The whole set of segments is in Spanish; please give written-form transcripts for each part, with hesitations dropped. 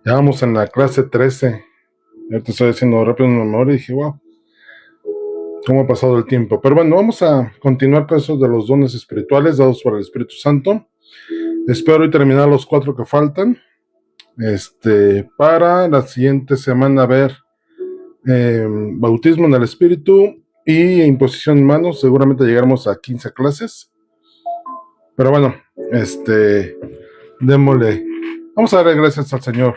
Ya vamos en la clase 13. Ya te estoy haciendo rápido en memoria y dije, wow, cómo ha pasado el tiempo. Pero bueno, vamos a continuar con eso de los dones espirituales dados por el Espíritu Santo. Espero y terminar los 4 que faltan. Para la siguiente semana ver bautismo en el Espíritu y imposición en manos. Seguramente llegaremos a 15 clases. Pero bueno, démosle. Vamos a darle gracias al Señor.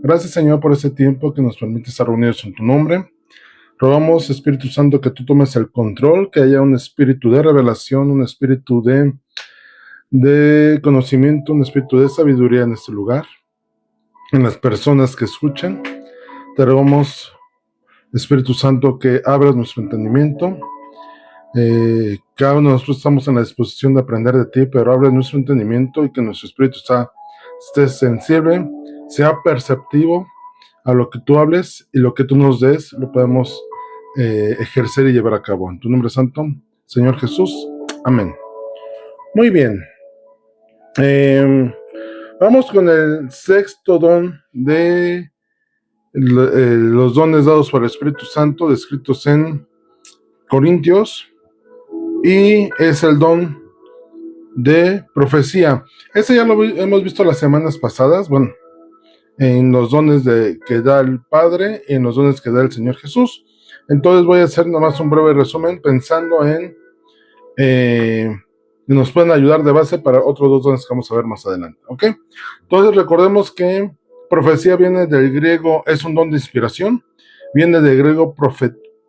Gracias, Señor, por este tiempo que nos permite estar reunidos en tu nombre. Rogamos, Espíritu Santo, que tú tomes el control, que haya un espíritu de revelación, un espíritu de conocimiento, un espíritu de sabiduría en este lugar, en las personas que escuchan. Te rogamos, Espíritu Santo, que abras nuestro entendimiento. Cada uno de nosotros estamos en la disposición de aprender de ti, pero abre nuestro entendimiento y que nuestro espíritu esté sensible, sea perceptivo a lo que tú hables, y lo que tú nos des lo podemos ejercer y llevar a cabo. En tu nombre santo, Señor Jesús. Amén. Muy bien. Vamos con el sexto don de los dones dados por el Espíritu Santo, descritos en Corintios, y es el don de profecía. Ese ya lo hemos visto las semanas pasadas, bueno, en los dones que da el Padre y en los dones que da el Señor Jesús. Entonces voy a hacer nomás un breve resumen pensando en nos pueden ayudar de base para otros 2 dones que vamos a ver más adelante, ¿ok? Entonces recordemos que profecía viene del griego, es un don de inspiración, viene del griego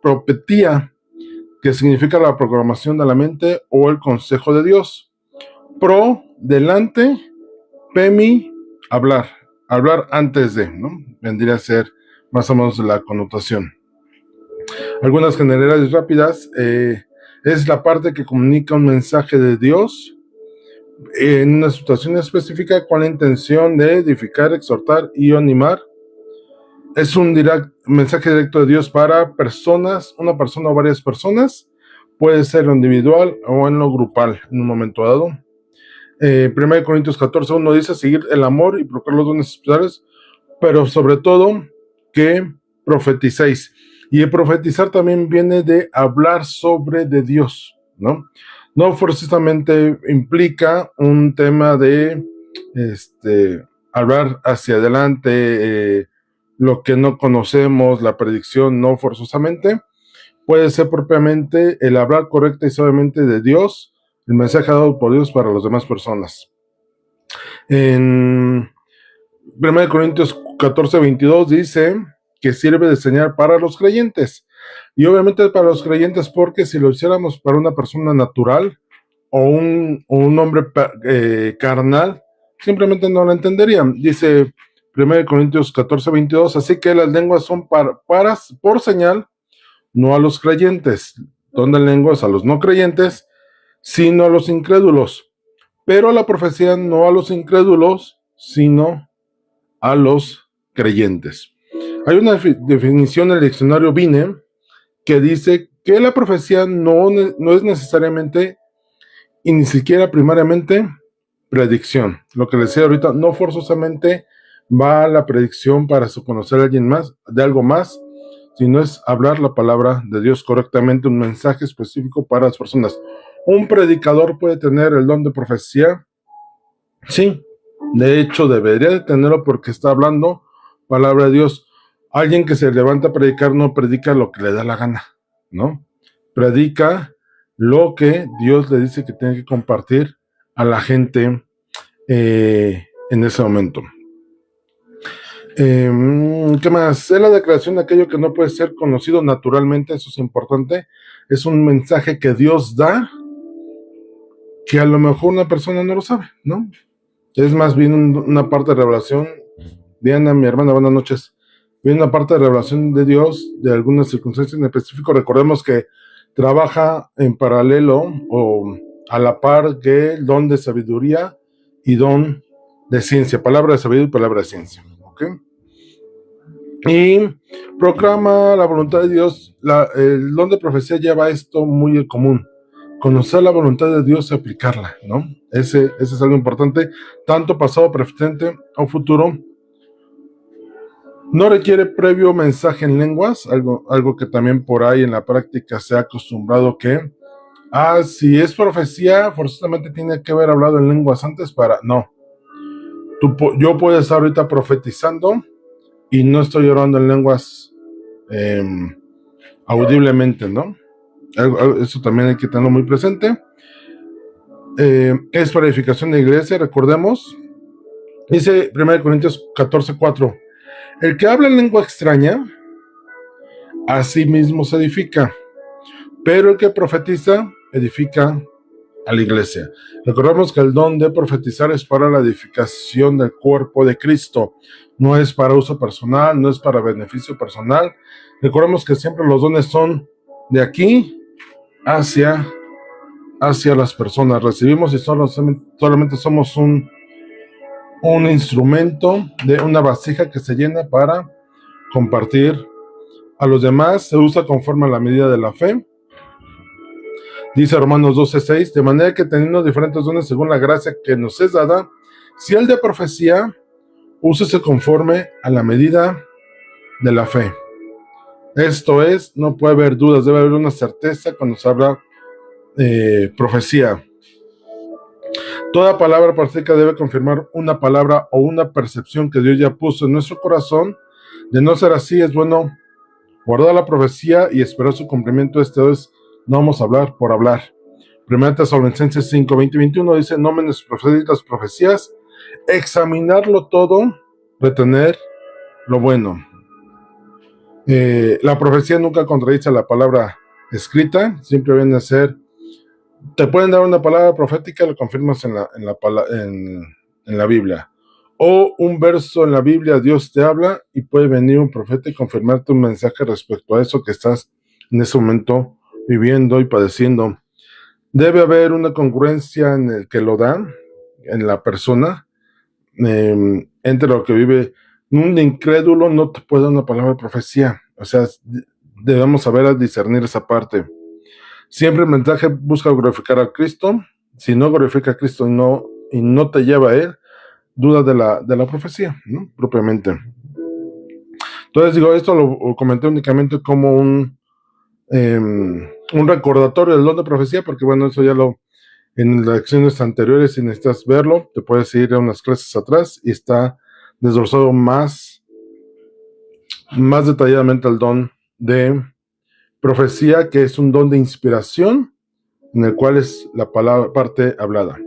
propetía, que significa la programación de la mente o el consejo de Dios. Pro, delante, pemi, hablar antes de, ¿no? Vendría a ser más o menos la connotación. Algunas generalidades rápidas. Es la parte que comunica un mensaje de Dios en una situación específica con la intención de edificar, exhortar y animar. Es un mensaje directo de Dios para personas, una persona o varias personas. Puede ser lo individual o en lo grupal en un momento dado. 1 Corintios 14:1 dice: seguir el amor y procurar los dones espirituales, pero sobre todo que profeticéis. Y el profetizar también viene de hablar sobre de Dios, ¿no? No forzosamente implica un tema de hablar hacia adelante, lo que no conocemos, la predicción, no forzosamente. Puede ser propiamente el hablar correcta y suavemente de Dios, el mensaje dado por Dios para las demás personas. En 1 Corintios 14:22 dice que sirve de señal para los creyentes. Y obviamente para los creyentes, porque si lo hiciéramos para una persona natural o un hombre carnal, simplemente no lo entenderían. Dice 1 Corintios 14:22, así que las lenguas son por señal, no a los creyentes. Don de lenguas a los no creyentes, sino a los incrédulos. Pero la profecía no a los incrédulos, sino a los creyentes. Hay una definición en el diccionario Vine que dice que la profecía no es necesariamente y ni siquiera primariamente predicción. Lo que les decía ahorita, no forzosamente va a la predicción para conocer a alguien más, de algo más, sino es hablar la palabra de Dios correctamente, un mensaje específico para las personas. ¿Un predicador puede tener el don de profecía? Sí, de hecho debería de tenerlo porque está hablando palabra de Dios. Alguien que se levanta a predicar no predica lo que le da la gana, ¿no? Predica lo que Dios le dice que tiene que compartir a la gente en ese momento. ¿Qué más? Es la declaración de aquello que no puede ser conocido naturalmente, eso es importante. Es un mensaje que Dios da, que a lo mejor una persona no lo sabe, ¿no? Es más bien una parte de revelación. Diana, mi hermana, buenas noches. Viene una parte de revelación de Dios, de algunas circunstancias en específico. Recordemos que trabaja en paralelo o a la par que el don de sabiduría y don de ciencia. Palabra de sabiduría y palabra de ciencia. ¿Ok? Y proclama la voluntad de Dios. El don de profecía lleva esto muy común: conocer la voluntad de Dios y aplicarla, ¿no? Ese es algo importante, tanto pasado, presente o futuro. No requiere previo mensaje en lenguas, algo que también por ahí en la práctica se ha acostumbrado que, si es profecía, forzosamente tiene que haber hablado en lenguas antes para... No, yo puedo estar ahorita profetizando y no estoy orando en lenguas eh, audiblemente, ¿no? Eso también hay que tenerlo muy presente. Es para edificación de iglesia, recordemos. Dice 1 Corintios 14:4. El que habla en lengua extraña, a sí mismo se edifica, pero el que profetiza, edifica a la iglesia. Recordemos que el don de profetizar es para la edificación del cuerpo de Cristo, no es para uso personal, no es para beneficio personal. Recordemos que siempre los dones son de aquí hacia las personas. Recibimos y solamente somos un instrumento de una vasija que se llena para compartir a los demás. Se usa conforme a la medida de la fe. Dice Romanos 12:6, de manera que teniendo diferentes dones según la gracia que nos es dada, si el de profecía, úsese conforme a la medida de la fe. Esto es, no puede haber dudas, debe haber una certeza cuando se habla profecía. Toda palabra profética debe confirmar una palabra o una percepción que Dios ya puso en nuestro corazón. De no ser así, es bueno guardar la profecía y esperar su cumplimiento. Esto es, no vamos a hablar por hablar. 1 Tesalonicenses 5:20-21 dice, no menospreciéis las profecías, examinarlo todo, retener lo bueno. La profecía nunca contradice la palabra escrita, siempre viene a ser, te pueden dar una palabra profética, lo confirmas en la Biblia. O un verso en la Biblia, Dios te habla y puede venir un profeta y confirmarte un mensaje respecto a eso que estás en ese momento viviendo y padeciendo. Debe haber una congruencia en el que lo da, en la persona, entre lo que vive. Un incrédulo no te puede dar una palabra de profecía. O sea, debemos saber a discernir esa parte. Siempre el mensaje busca glorificar a Cristo. Si no glorifica a Cristo y no te lleva a Él, duda de la profecía, ¿no? Propiamente. Entonces, digo, esto lo comenté únicamente como un recordatorio del don de profecía, porque bueno, eso ya en las lecciones anteriores, si necesitas verlo, te puedes ir a unas clases atrás y está desglosado más detalladamente el don de profecía, que es un don de inspiración, en el cual es la palabra, parte hablada.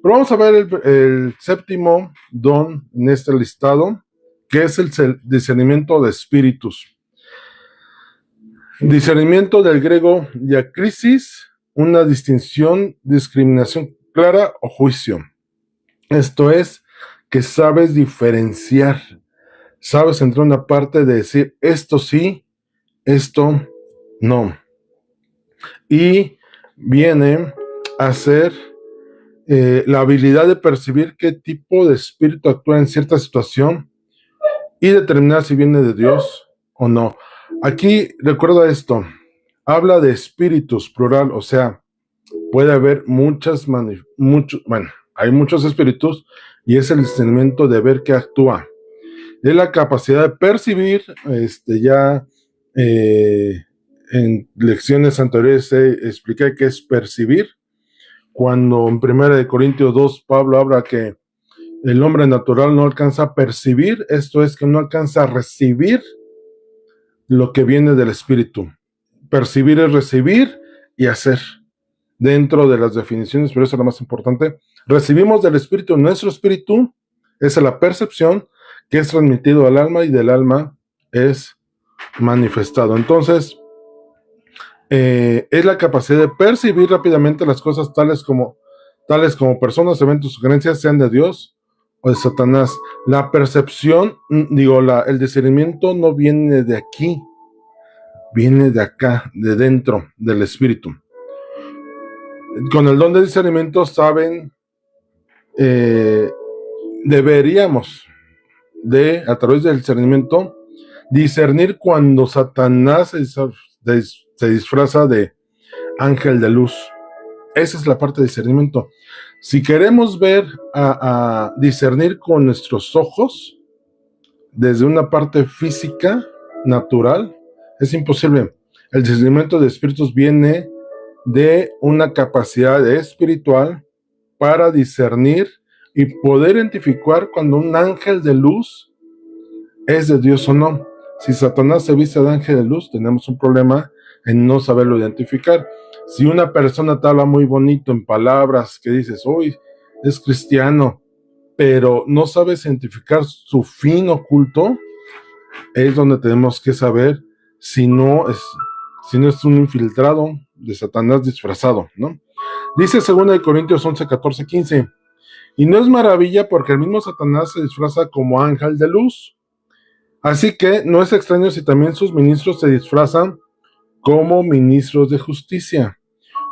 Pero vamos a ver el séptimo don en este listado, que es el discernimiento de espíritus. Discernimiento del griego diacrisis, una distinción, discriminación clara o juicio. Esto es, que sabes diferenciar, sabes entre una parte de decir esto sí, esto no. Y viene a ser la habilidad de percibir qué tipo de espíritu actúa en cierta situación y determinar si viene de Dios o no. Aquí recuerda esto, habla de espíritus plural, o sea, puede haber hay muchos espíritus y es el discernimiento de ver qué actúa. Es la capacidad de percibir, en lecciones anteriores expliqué qué es percibir. Cuando en 1 Corintios 2 Pablo habla que el hombre natural no alcanza a percibir, esto es que no alcanza a recibir lo que viene del espíritu. Percibir es recibir y hacer. Dentro de las definiciones, pero eso es lo más importante. Recibimos del espíritu, nuestro espíritu es la percepción que es transmitido al alma y del alma es manifestado. Entonces, es la capacidad de percibir rápidamente las cosas tales como personas, eventos, sugerencias, sean de Dios o de Satanás. La percepción, el discernimiento no viene de aquí, viene de acá, de dentro del espíritu. Con el don de discernimiento saben, deberíamos a través del discernimiento, discernir cuando Satanás se disfraza de ángel de luz. Esa es la parte de discernimiento. Si queremos ver a discernir con nuestros ojos, desde una parte física, natural, es imposible. El discernimiento de espíritus viene de una capacidad espiritual para discernir y poder identificar cuando un ángel de luz es de Dios o no. Si Satanás se viste de ángel de luz, tenemos un problema en no saberlo identificar. Si una persona te habla muy bonito en palabras que dices, uy, es cristiano, pero no sabes identificar su fin oculto, es donde tenemos que saber si no es un infiltrado de Satanás disfrazado, ¿no? Dice 2 Corintios 11, 14, 15, y no es maravilla porque el mismo Satanás se disfraza como ángel de luz. Así que no es extraño si también sus ministros se disfrazan como ministros de justicia,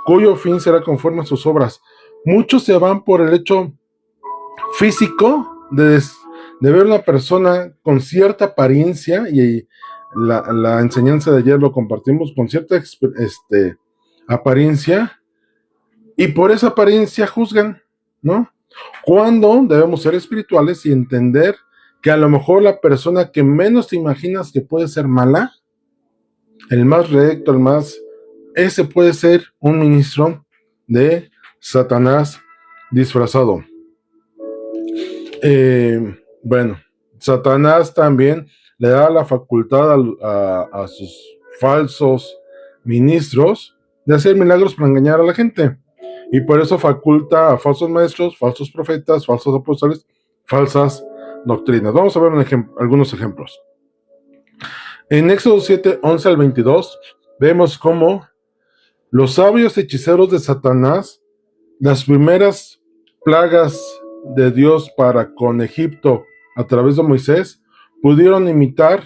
cuyo fin será conforme a sus obras. Muchos se van por el hecho físico de ver una persona con cierta apariencia, y la enseñanza de ayer lo compartimos, con cierta apariencia, y por esa apariencia juzgan, ¿no? Cuando debemos ser espirituales y entender que a lo mejor la persona que menos te imaginas que puede ser mala, el más recto, ese puede ser un ministro de Satanás disfrazado. Bueno, Satanás también le da la facultad a sus falsos ministros de hacer milagros para engañar a la gente. Y por eso faculta a falsos maestros, falsos profetas, falsos apóstoles, falsas doctrinas. Vamos a ver algunos ejemplos. En Éxodo 7, 11 al 22, vemos cómo los sabios hechiceros de Satanás, las primeras plagas de Dios para con Egipto a través de Moisés, pudieron imitar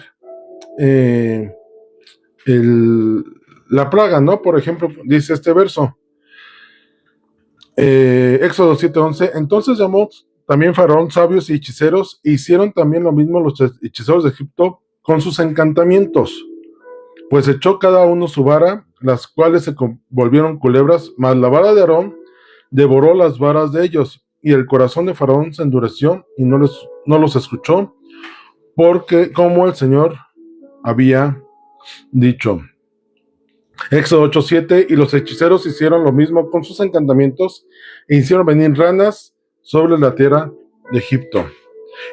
la plaga, ¿no? Por ejemplo, dice este verso, Éxodo 7:11, entonces llamó también Faraón sabios y hechiceros, e hicieron también lo mismo los hechiceros de Egipto con sus encantamientos, pues echó cada uno su vara, las cuales se volvieron culebras, mas la vara de Aarón devoró las varas de ellos, y el corazón de Faraón se endureció y no los escuchó, porque como el Señor había dicho. Éxodo 8:7, y los hechiceros hicieron lo mismo con sus encantamientos, e hicieron venir ranas sobre la tierra de Egipto.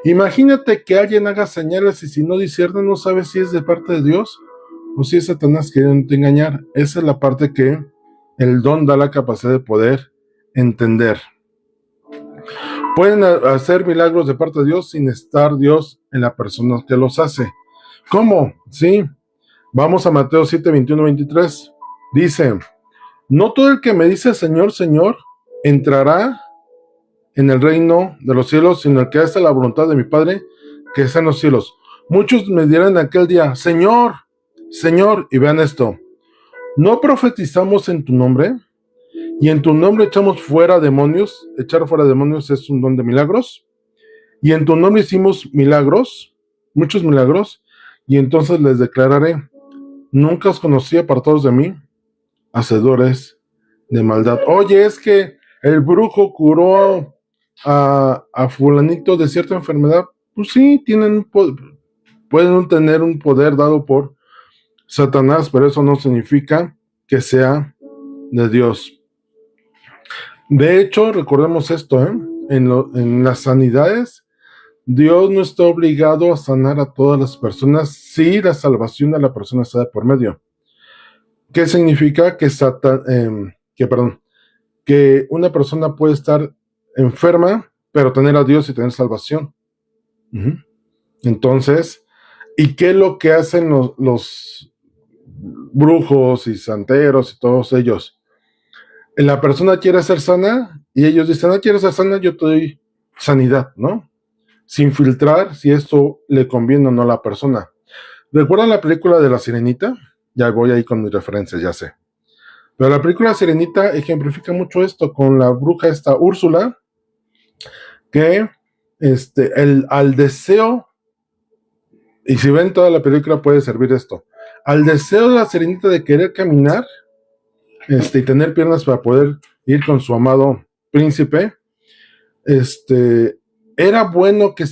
Imagínate que alguien haga señales y si no discierne no sabes si es de parte de Dios o si es Satanás queriendo engañar. Esa es la parte que el don da la capacidad de poder entender. Pueden hacer milagros de parte de Dios sin estar Dios en la persona que los hace. ¿Cómo? Sí. Vamos a Mateo 7, 21, 23. Dice, no todo el que me dice Señor, Señor, entrará en el reino de los cielos, sino el que hace la voluntad de mi Padre que está en los cielos. Muchos me dirán en aquel día, Señor, Señor, y vean esto, ¿no profetizamos en tu nombre? Y en tu nombre echamos fuera demonios. Echar fuera demonios es un don de milagros. Y en tu nombre hicimos milagros, muchos milagros, y entonces les declararé, nunca os conocí, apartados de mí, hacedores de maldad. Oye, es que el brujo curó a fulanito de cierta enfermedad. Pues sí, pueden tener un poder dado por Satanás, pero eso no significa que sea de Dios. De hecho, recordemos esto, en las sanidades, Dios no está obligado a sanar a todas las personas si la salvación de la persona está de por medio. ¿Qué significa? Que una persona puede estar enferma, pero tener a Dios y tener salvación. Entonces, ¿y qué es lo que hacen los brujos y santeros y todos ellos? La persona quiere ser sana y ellos dicen, no quieres ser sana, yo te doy sanidad, ¿no? Sin filtrar si esto le conviene o no a la persona. ¿Recuerdan la película de La Sirenita? Ya voy ahí con mis referencias, ya sé. Pero la película Sirenita ejemplifica mucho esto con la bruja esta Úrsula, que al deseo, y si ven toda la película puede servir esto, al deseo de la Sirenita de querer caminar, y tener piernas para poder ir con su amado príncipe, era bueno que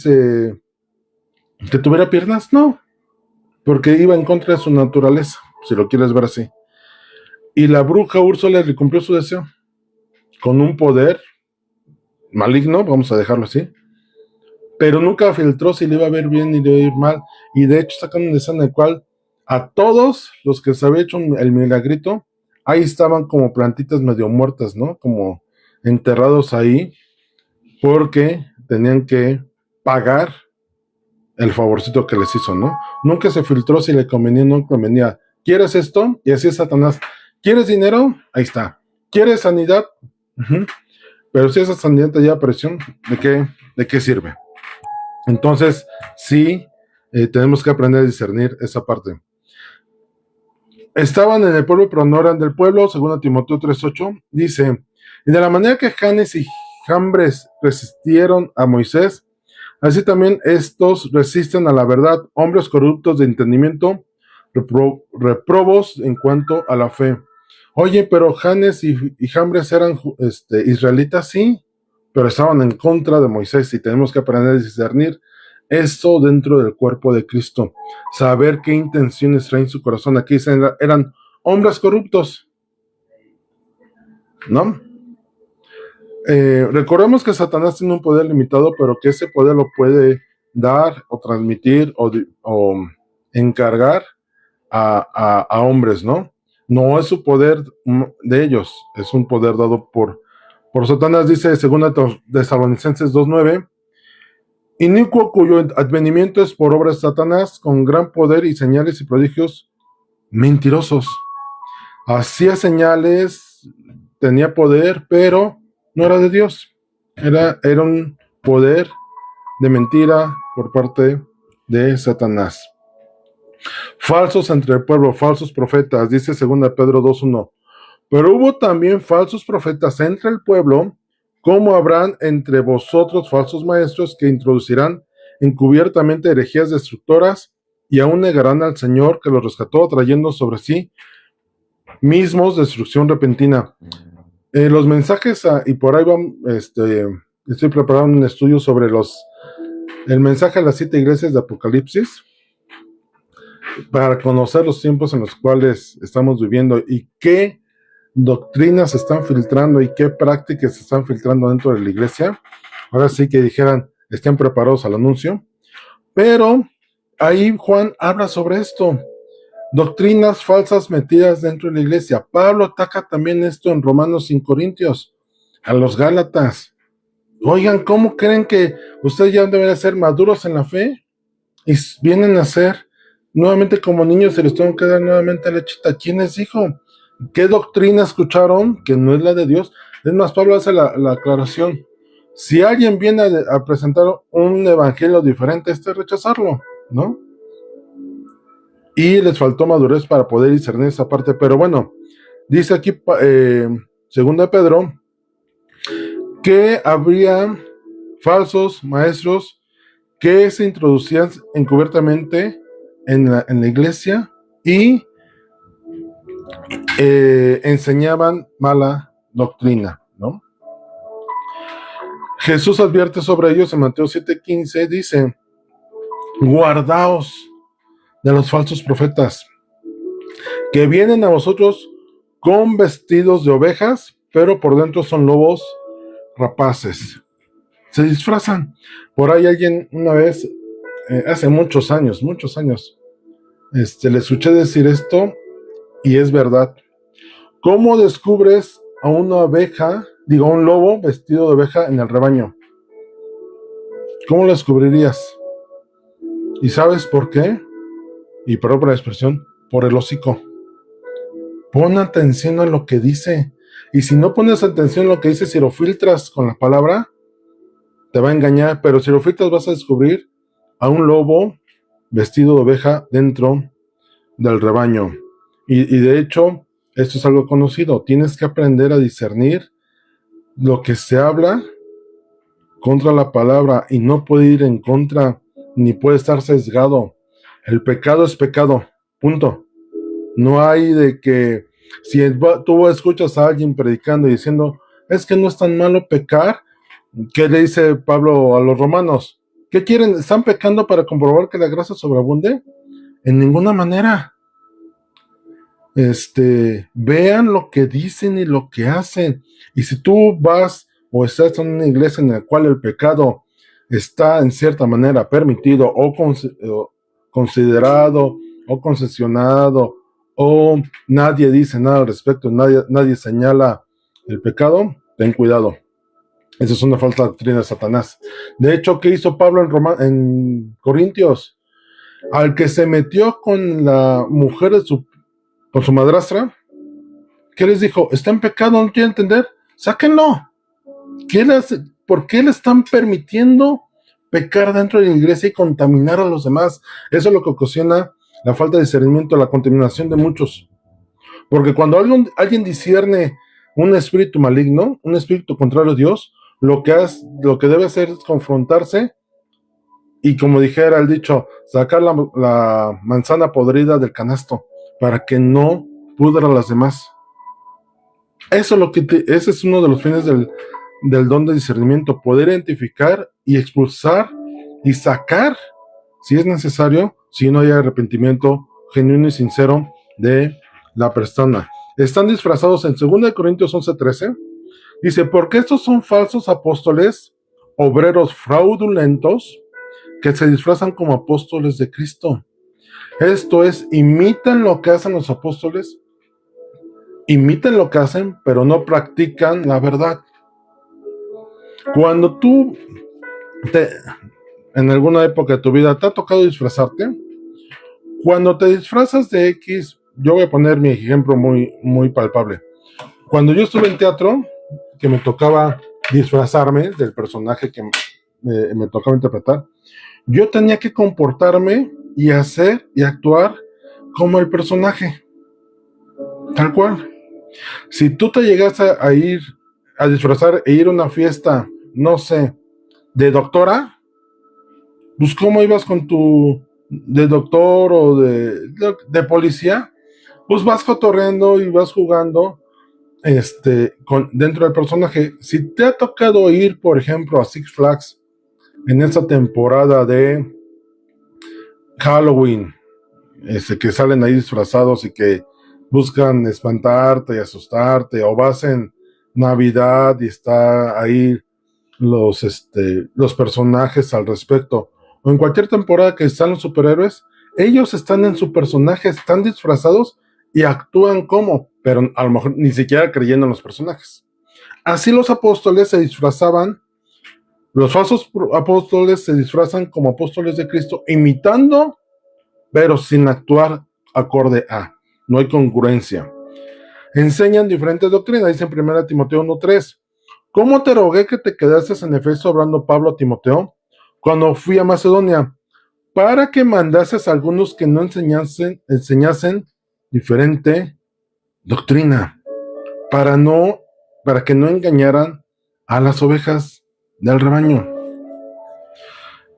¿Que tuviera piernas? No, porque iba en contra de su naturaleza, si lo quieres ver así. Y la bruja Úrsula le cumplió su deseo con un poder maligno, vamos a dejarlo así, pero nunca filtró si le iba a ver bien y le iba a ir mal. Y de hecho sacan una escena en la cual a todos los que se había hecho el milagrito, ahí estaban como plantitas medio muertas, ¿no? Como enterrados ahí, porque tenían que pagar el favorcito que les hizo, ¿no? Nunca se filtró si le convenía o no convenía. ¿Quieres esto? Y así es Satanás. ¿Quieres dinero? Ahí está. ¿Quieres sanidad? Uh-huh. Pero si esa sanidad te lleva presión, ¿de qué sirve? Entonces, sí, tenemos que aprender a discernir esa parte. Estaban en el pueblo, pero no eran del pueblo, según Timoteo 3:8, dice, y de la manera que Janes y Jambres resistieron a Moisés, así también estos resisten a la verdad, hombres corruptos de entendimiento, reprobos en cuanto a la fe. Oye, pero Janes y Jambres eran israelitas, sí, pero estaban en contra de Moisés y tenemos que aprender a discernir eso dentro del cuerpo de Cristo, saber qué intenciones traen su corazón. Aquí eran hombres corruptos, ¿no? Recordemos que Satanás tiene un poder limitado, pero que ese poder lo puede dar o transmitir o encargar a hombres, ¿no? No es su poder de ellos, es un poder dado por Satanás, dice según Tesalonicenses 2:9, inicuo cuyo advenimiento es por obra de Satanás, con gran poder y señales y prodigios mentirosos. Hacía señales, tenía poder, pero no era de Dios. Era un poder de mentira por parte de Satanás. Falsos entre el pueblo, falsos profetas, dice 2 Pedro 2:1. Pero hubo también falsos profetas entre el pueblo, como habrán entre vosotros falsos maestros que introducirán encubiertamente herejías destructoras y aún negarán al Señor que los rescató, trayendo sobre sí mismos destrucción repentina. Los mensajes, y por ahí estoy preparando un estudio sobre el mensaje a las 7 iglesias de Apocalipsis, para conocer los tiempos en los cuales estamos viviendo y qué doctrinas se están filtrando y qué prácticas se están filtrando dentro de la iglesia. Ahora sí que dijeran, estén preparados al anuncio. Pero ahí Juan habla sobre esto. Doctrinas falsas metidas dentro de la iglesia. Pablo ataca también esto en Romanos 5 Corintios, a los Gálatas. Oigan, ¿cómo creen que ustedes ya deben ser maduros en la fe? Y vienen a ser nuevamente como niños, se les tengo que dar nuevamente lechita. ¿Quién les dijo? ¿Qué doctrina escucharon que no es la de Dios? Es más, Pablo hace la aclaración. Si alguien viene a presentar un evangelio diferente, es rechazarlo, ¿no? Y les faltó madurez para poder discernir esa parte. Pero bueno, dice aquí, segunda Pedro, que habría falsos maestros que se introducían encubiertamente en la iglesia y enseñaban mala doctrina, ¿no? Jesús advierte sobre ellos en Mateo 7:15, dice, guardaos de los falsos profetas, que vienen a vosotros con vestidos de ovejas, pero por dentro son lobos rapaces. Se disfrazan. Por ahí alguien una vez, hace muchos años, le escuché decir esto y es verdad. ¿Cómo descubres a una oveja, un lobo vestido de oveja en el rebaño? ¿Cómo lo descubrirías? ¿Y sabes por qué? Y perdón por la expresión, por el hocico. Pon atención a lo que dice. Y si no pones atención a lo que dice, si lo filtras con la palabra, te va a engañar. Pero si lo filtras, vas a descubrir a un lobo vestido de oveja dentro del rebaño. Y de hecho, esto es algo conocido. Tienes que aprender a discernir lo que se habla contra la palabra y no puede ir en contra ni puede estar sesgado. El pecado es pecado, punto. No hay de que si tú escuchas a alguien predicando y diciendo, es que no es tan malo pecar, ¿qué le dice Pablo a los romanos? ¿Qué quieren? ¿Están pecando para comprobar que la gracia sobreabunde? En ninguna manera. Vean lo que dicen y lo que hacen. Y si tú vas o estás en una iglesia en la cual el pecado está en cierta manera permitido o considerado o concesionado, o nadie dice nada al respecto, nadie señala el pecado, ten cuidado. Esa es una falsa doctrina de Satanás. De hecho, ¿qué hizo Pablo en Corintios? Al que se metió con la mujer con su madrastra, ¿qué les dijo? Está en pecado, no quiere entender, sáquenlo. ¿Por qué le están permitiendo pecar dentro de la iglesia y contaminar a los demás? Eso es lo que ocasiona la falta de discernimiento, la contaminación de muchos. Porque cuando alguien discierne un espíritu maligno, un espíritu contrario a Dios, lo que debe hacer es confrontarse y, como dijera el dicho, sacar la manzana podrida del canasto para que no pudra a las demás. Ese es uno de los fines del don de discernimiento, poder identificar y expulsar y sacar, si es necesario, si no hay arrepentimiento genuino y sincero de la persona. Están disfrazados en 2 Corintios 11:13. Dice, porque estos son falsos apóstoles, obreros fraudulentos, que se disfrazan como apóstoles de Cristo. Esto es, imitan lo que hacen los apóstoles, imitan lo que hacen, pero no practican la verdad. Cuando tú en alguna época de tu vida te ha tocado disfrazarte, cuando te disfrazas de X, yo voy a poner mi ejemplo muy, muy palpable. Cuando yo estuve en teatro, que me tocaba disfrazarme del personaje que me tocaba interpretar, yo tenía que comportarme y hacer y actuar como el personaje, tal cual. Si tú te llegas a ir a disfrazar e ir a una fiesta, no sé, de doctora, pues ¿cómo ibas con de doctor o de policía? Pues vas cotorreando y vas jugando dentro del personaje. Si te ha tocado ir, por ejemplo, a Six Flags en esa temporada de Halloween, que salen ahí disfrazados y que buscan espantarte y asustarte, o vas en Navidad y está ahí los personajes al respecto, o en cualquier temporada que están los superhéroes, ellos están en su personaje, están disfrazados y actúan pero a lo mejor ni siquiera creyendo en los personajes. Así los apóstoles se disfrazaban, los falsos apóstoles se disfrazan como apóstoles de Cristo, imitando, pero sin actuar acorde a. No hay congruencia. Enseñan diferentes doctrinas. Dice en 1 Timoteo 1:3. ¿Cómo te rogué que te quedases en Efeso, hablando Pablo a Timoteo, cuando fui a Macedonia, para que mandases a algunos que no enseñasen diferente doctrina, para que no engañaran a las ovejas del rebaño?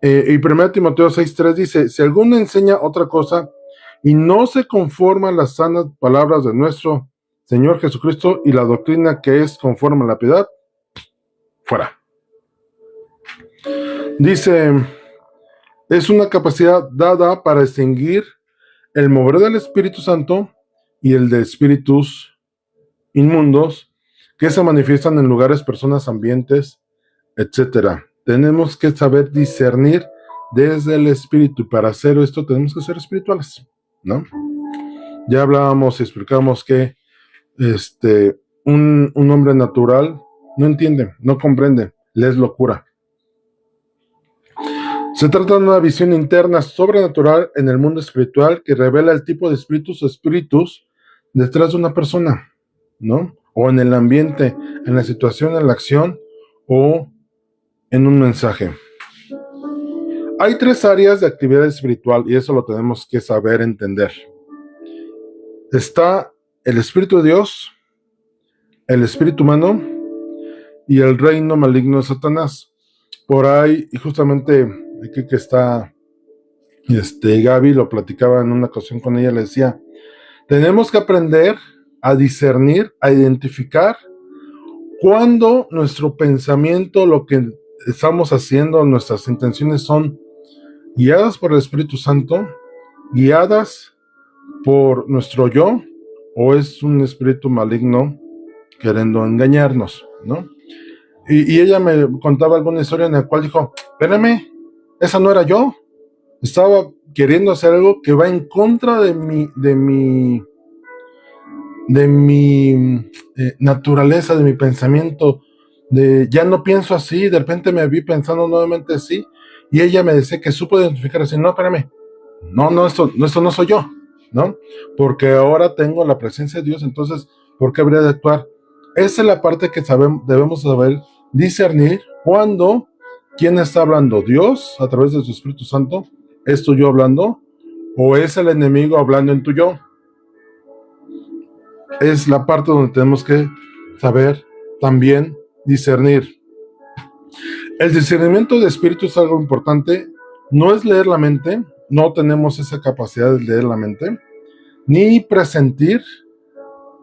Y 1 Timoteo 6:3 dice, si alguno enseña otra cosa y no se conforma a las sanas palabras de nuestro Señor Jesucristo y la doctrina que es conforme a la piedad, fuera. Dice, es una capacidad dada para distinguir el mover del Espíritu Santo y el de espíritus inmundos que se manifiestan en lugares, personas, ambientes, etc. Tenemos que saber discernir desde el espíritu, y para hacer esto tenemos que ser espirituales, ¿no? Ya hablábamos y explicamos que un hombre natural no entiende, no comprende, le es locura. Se trata de una visión interna sobrenatural en el mundo espiritual que revela el tipo de espíritus o espíritus detrás de una persona, ¿no? O en el ambiente, en la situación, en la acción o en un mensaje. Hay 3 áreas de actividad espiritual y eso lo tenemos que saber entender. Está el Espíritu de Dios, el espíritu humano y el reino maligno de Satanás. Por ahí, y justamente aquí que está Gaby, lo platicaba en una ocasión con ella, le decía, tenemos que aprender a discernir, a identificar cuando nuestro pensamiento, lo que estamos haciendo, nuestras intenciones son guiadas por el Espíritu Santo, guiadas por nuestro yo, o es un espíritu maligno queriendo engañarnos, ¿no? Y ella me contaba alguna historia en la cual dijo, espérame, esa no era yo, estaba queriendo hacer algo que va en contra de mi naturaleza, de mi pensamiento, de ya no pienso así, de repente me vi pensando nuevamente así, y ella me decía que supo identificar así, no, espérame, no, esto no soy yo, ¿no? Porque ahora tengo la presencia de Dios, entonces, ¿por qué habría de actuar? Esa es la parte que debemos saber discernir cuando, ¿quién está hablando? ¿Dios a través de su Espíritu Santo? ¿Es tu yo hablando? ¿O es el enemigo hablando en tu yo? Es la parte donde tenemos que saber también discernir. El discernimiento de espíritu es algo importante. No es leer la mente, no tenemos esa capacidad de leer la mente, ni presentir,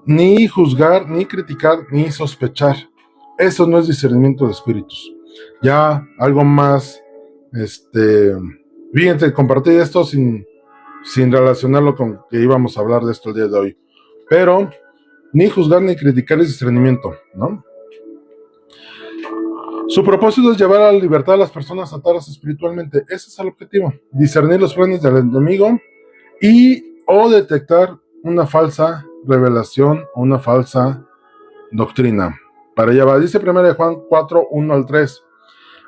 ni juzgar, ni criticar, ni sospechar. Eso no es discernimiento de espíritus. Ya algo más, fíjense, compartí esto sin relacionarlo con que íbamos a hablar de esto el día de hoy. Pero ni juzgar ni criticar es discernimiento, ¿no? Su propósito es llevar a la libertad a las personas atadas espiritualmente. Ese es el objetivo. Discernir los planes del enemigo y o detectar una falsa revelación o una falsa doctrina. Para allá va. Dice 1 Juan 4, 1 al 3.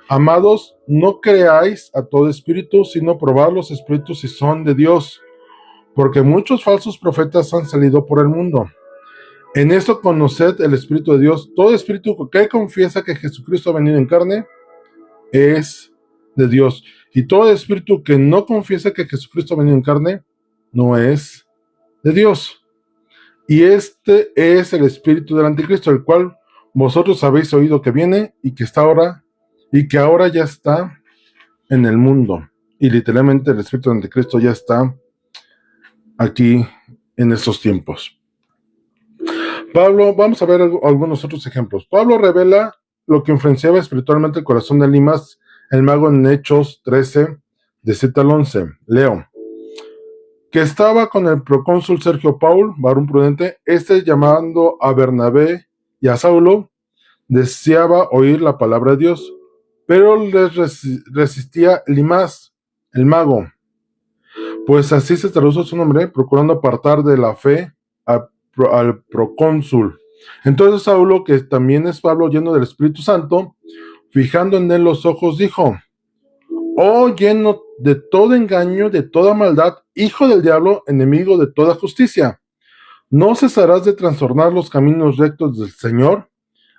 Amados, no creáis a todo espíritu, sino probad los espíritus si son de Dios, porque muchos falsos profetas han salido por el mundo. En esto conoced el Espíritu de Dios. Todo espíritu que confiesa que Jesucristo ha venido en carne es de Dios. Y todo espíritu que no confiesa que Jesucristo ha venido en carne no es de Dios. Y este es el espíritu del anticristo, el cual vosotros habéis oído que viene y que está ahora, y que ahora ya está en el mundo. Y literalmente el espíritu del anticristo ya está aquí en estos tiempos. Pablo, vamos a ver algunos otros ejemplos. Pablo revela lo que influenciaba espiritualmente el corazón de Elimas, el mago, en Hechos 13, de 7 al 11. Leo. Que estaba con el procónsul Sergio Paul, varón prudente, llamando a Bernabé y a Saulo, deseaba oír la palabra de Dios, pero les resistía Elimas, el mago, pues así se tradujo su nombre, procurando apartar de la fe al procónsul. Entonces Saulo, que también es Pablo, lleno del Espíritu Santo, fijando en él los ojos, dijo: oh, lleno de todo engaño, de toda maldad, hijo del diablo, enemigo de toda justicia, ¿no cesarás de trastornar los caminos rectos del Señor?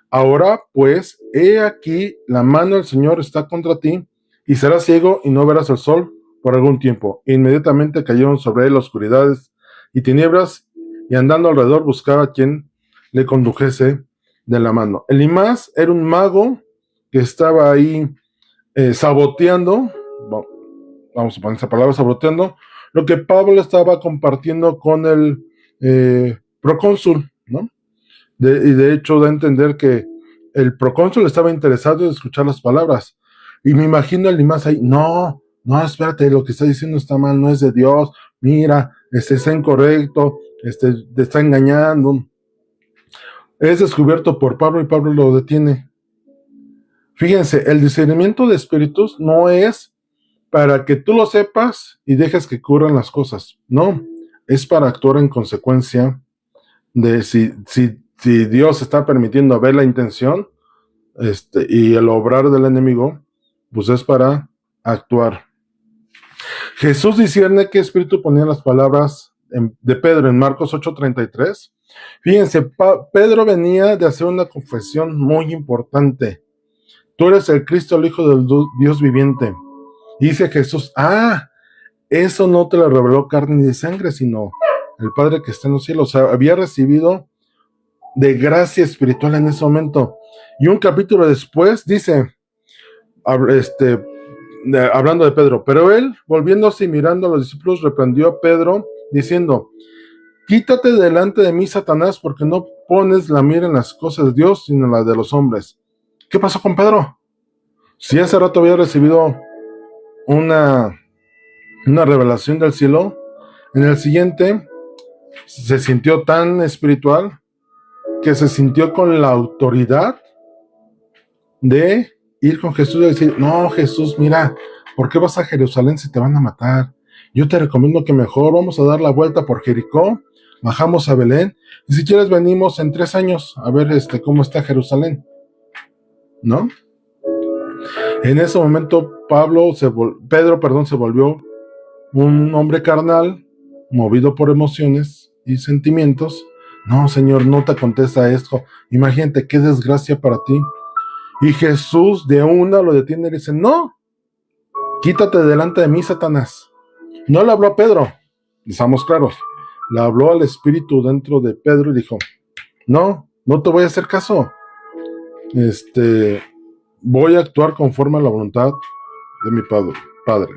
Ahora, pues, he aquí, la mano del Señor está contra ti, y serás ciego y no verás el sol por algún tiempo. Inmediatamente cayeron sobre él oscuridades y tinieblas, y andando alrededor buscaba a quien le condujese de la mano. Elimas era un mago que estaba ahí saboteando, vamos a poner esa palabra, saboteando, lo que Pablo estaba compartiendo con el procónsul, ¿no? Y de hecho da a entender que el procónsul estaba interesado en escuchar las palabras. Y me imagino a Elimas ahí, no, espérate, lo que está diciendo está mal, no es de Dios, mira, está incorrecto, te está engañando. Es descubierto por Pablo y Pablo lo detiene. Fíjense, el discernimiento de espíritus no es para que tú lo sepas y dejes que ocurran las cosas. No, es para actuar en consecuencia de si Dios está permitiendo ver la intención y el obrar del enemigo, pues es para actuar. Jesús discierne qué espíritu ponía las palabras de Pedro en Marcos 8:33. Fíjense, Pedro venía de hacer una confesión muy importante. Tú eres el Cristo, el Hijo del Dios viviente. Y dice Jesús, eso no te lo reveló carne ni sangre, sino el Padre que está en los cielos. O sea, había recibido de gracia espiritual en ese momento. Y un capítulo después dice, hablando de Pedro, pero él, volviéndose y mirando a los discípulos, reprendió a Pedro, diciendo: quítate delante de mí, Satanás, porque no pones la mira en las cosas de Dios, sino en las de los hombres. ¿Qué pasó con Pedro? Si hace rato había recibido una revelación del cielo, en el siguiente se sintió tan espiritual que se sintió con la autoridad de ir con Jesús y decir, no, Jesús, mira, ¿por qué vas a Jerusalén si te van a matar? Yo te recomiendo que mejor vamos a dar la vuelta por Jericó, bajamos a Belén, y si quieres venimos en 3 años a ver cómo está Jerusalén, ¿no? En ese momento Pedro se volvió un hombre carnal, movido por emociones y sentimientos. No, Señor, no te contesta esto. Imagínate qué desgracia para ti. Y Jesús de una lo detiene y dice, no, quítate delante de mí, Satanás. No le habló a Pedro, estamos claros. Le habló al espíritu dentro de Pedro y dijo, no, no te voy a hacer caso. Voy a actuar conforme a la voluntad de mi Padre.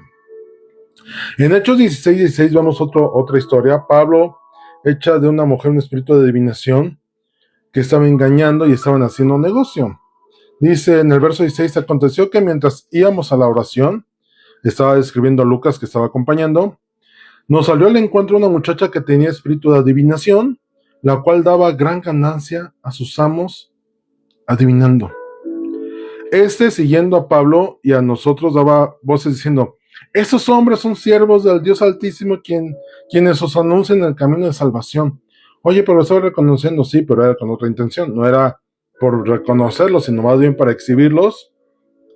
En Hechos 16 vemos otra historia. Pablo echa de una mujer un espíritu de adivinación que estaba engañando y estaban haciendo negocio. Dice en el verso 16, aconteció que mientras íbamos a la oración, estaba describiendo a Lucas que estaba acompañando, nos salió al encuentro una muchacha que tenía espíritu de adivinación, la cual daba gran ganancia a sus amos adivinando. Siguiendo a Pablo y a nosotros, daba voces diciendo, esos hombres son siervos del Dios Altísimo, quienes os anuncian el camino de salvación. Oye, pero lo estaba reconociendo, sí, pero era con otra intención, no era por reconocerlos, sino más bien para exhibirlos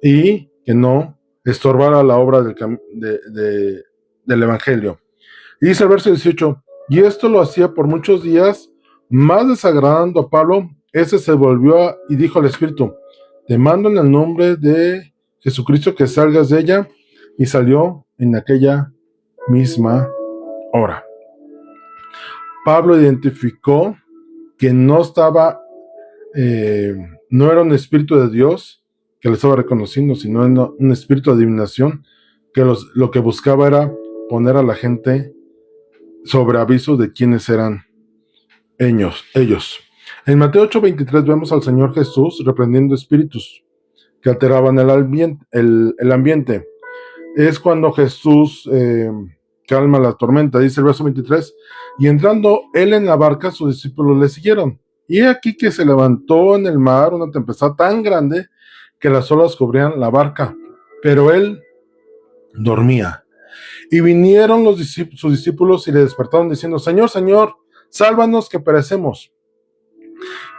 y que no estorbara la obra del Evangelio. Y dice el verso 18, y esto lo hacía por muchos días, más desagradando a Pablo, ese se volvió y dijo al Espíritu, te mando en el nombre de Jesucristo que salgas de ella, y salió en aquella misma hora. Pablo identificó que no era un espíritu de Dios que le estaba reconociendo, sino un espíritu de adivinación que lo que buscaba era poner a la gente sobre aviso de quiénes eran ellos. En Mateo 8:23 vemos al Señor Jesús reprendiendo espíritus que alteraban el ambiente. Es cuando Jesús calma la tormenta, dice el verso 23, y entrando él en la barca, sus discípulos le siguieron. Y aquí que se levantó en el mar una tempestad tan grande que las olas cubrían la barca, pero él dormía. Y vinieron sus discípulos y le despertaron diciendo, Señor, Señor, sálvanos que perecemos.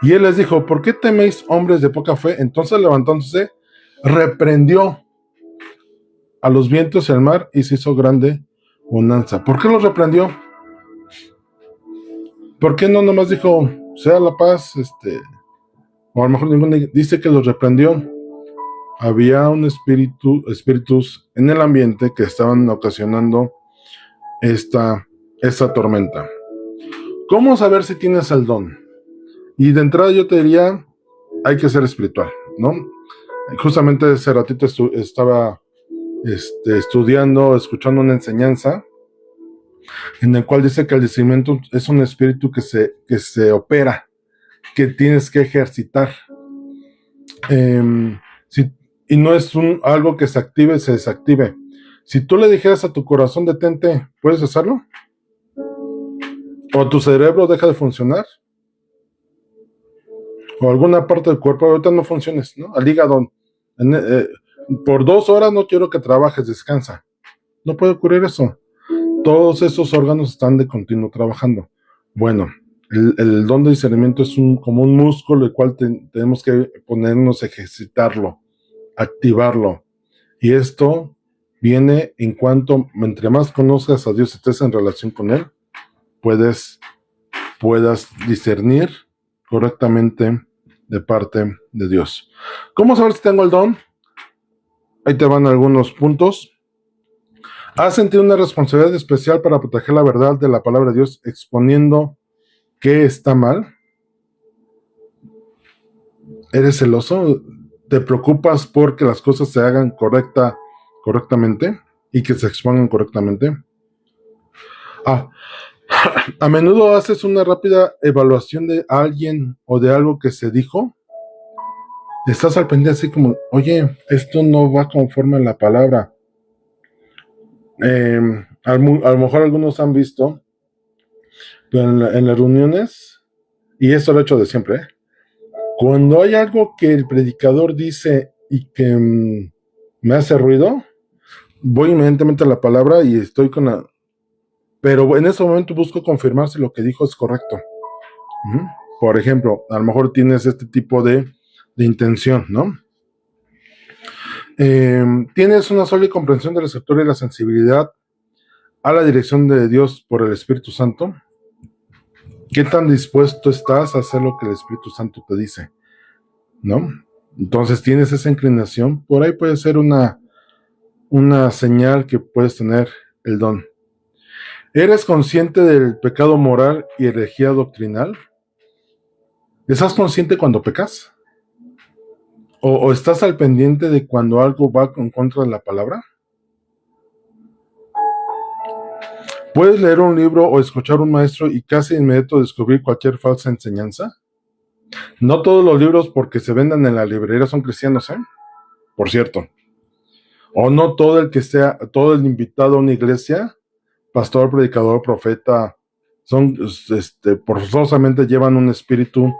Y él les dijo, ¿por qué teméis, hombres de poca fe? Entonces levantándose, reprendió a los vientos y al mar y se hizo grande bonanza. ¿Por qué los reprendió? ¿Por qué no nomás dijo, sea la paz? O a lo mejor ninguno dice que los reprendió. Había espíritus en el ambiente que estaban ocasionando esta tormenta. ¿Cómo saber si tienes el don? Y de entrada yo te diría, hay que ser espiritual, ¿no? Justamente ese ratito estaba estudiando, escuchando una enseñanza en el cual dice que el discernimiento es un espíritu que se opera, que tienes que ejercitar. Y no es algo que se active, se desactive. Si tú le dijeras a tu corazón detente, ¿puedes hacerlo? ¿O tu cerebro deja de funcionar? ¿O alguna parte del cuerpo ahorita no funciones, ¿no? Al hígado, por 2 horas no quiero que trabajes, descansa. No puede ocurrir eso. Todos esos órganos están de continuo trabajando. Bueno, el don de discernimiento es como un músculo el cual tenemos que ponernos a ejercitarlo, activarlo. Y esto viene en cuanto, entre más conozcas a Dios y estés en relación con Él, puedas discernir correctamente de parte de Dios. ¿Cómo saber si tengo el don? Ahí te van algunos puntos. ¿Has sentido una responsabilidad especial para proteger la verdad de la palabra de Dios exponiendo que está mal? ¿Eres celoso? ¿Te preocupas porque las cosas se hagan correctamente y que se expongan correctamente? ¿A menudo haces una rápida evaluación de alguien o de algo que se dijo? estás al pendiente así como, oye, esto no va conforme a la palabra. A lo mejor algunos han visto, pero en las reuniones, y esto lo he hecho de siempre, ¿eh? Cuando hay algo que el predicador dice y que me hace ruido, voy inmediatamente a la palabra y estoy con la... Pero en ese momento busco confirmar si lo que dijo es correcto. Uh -huh. Por ejemplo, a lo mejor tienes este tipo de intención, ¿no? Tienes una sólida comprensión de la escritura y la sensibilidad a la dirección de Dios por el Espíritu Santo. ¿Qué tan dispuesto estás a hacer lo que el Espíritu Santo te dice? ¿No? Entonces tienes esa inclinación, por ahí puede ser una señal que puedes tener el don. ¿Eres consciente del pecado moral y herejía doctrinal? ¿Estás consciente cuando pecas? ¿O estás al pendiente de cuando algo va en contra de la palabra? ¿Puedes leer un libro o escuchar a un maestro y casi inmediato descubrir cualquier falsa enseñanza? No todos los libros porque se vendan en la librería son cristianos, ¿eh? Por cierto. O no todo el invitado a una iglesia, pastor, predicador, profeta, forzosamente llevan un espíritu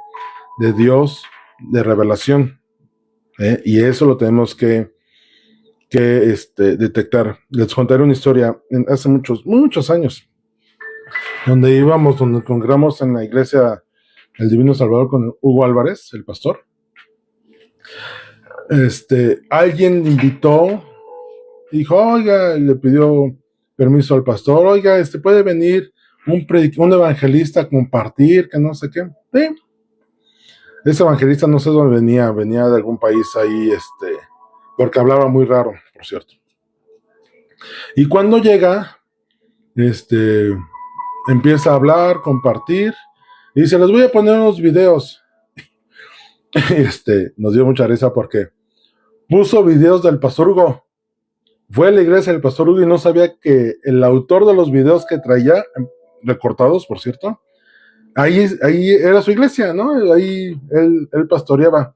de Dios, de revelación. Y eso lo tenemos que detectar. Les contaré una historia hace muchos años, donde congregamos en la iglesia El Divino Salvador con Hugo Álvarez, el pastor. Alguien invitó, dijo, oiga, le pidió permiso al pastor, oiga, puede venir un evangelista a compartir, que no sé qué. Sí. Ese evangelista no sé dónde venía de algún país ahí, porque hablaba muy raro, por cierto. Y cuando llega, empieza a hablar, compartir, y dice, les voy a poner unos videos. Nos dio mucha risa porque puso videos del pastor Hugo. Fue a la iglesia del pastor Hugo y no sabía que el autor de los videos que traía, recortados, por cierto, ahí era su iglesia, ¿no? Ahí él pastoreaba.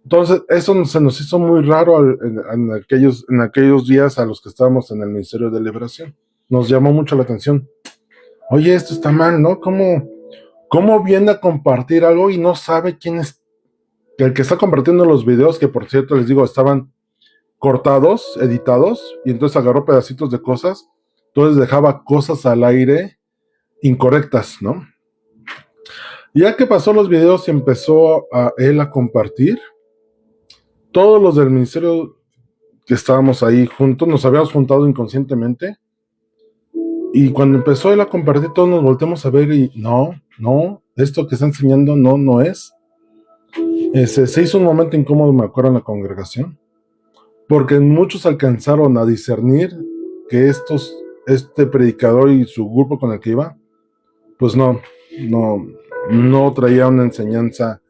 Entonces, eso se nos hizo muy raro en aquellos días a los que estábamos en el Ministerio de Liberación. Nos llamó mucho la atención. Oye, esto está mal, ¿no? ¿Cómo viene a compartir algo y no sabe quién es el que está compartiendo los videos, que por cierto les digo, estaban cortados, editados, y entonces agarró pedacitos de cosas, entonces dejaba cosas al aire incorrectas, ¿no? Ya que pasó los videos y empezó él a compartir, todos los del ministerio que estábamos ahí juntos, nos habíamos juntado inconscientemente, y cuando empezó él a compartir, todos nos volteamos a ver y no, esto que está enseñando no es. Se hizo un momento incómodo, me acuerdo, en la congregación, porque muchos alcanzaron a discernir que este predicador y su grupo con el que iba, pues no traía una enseñanza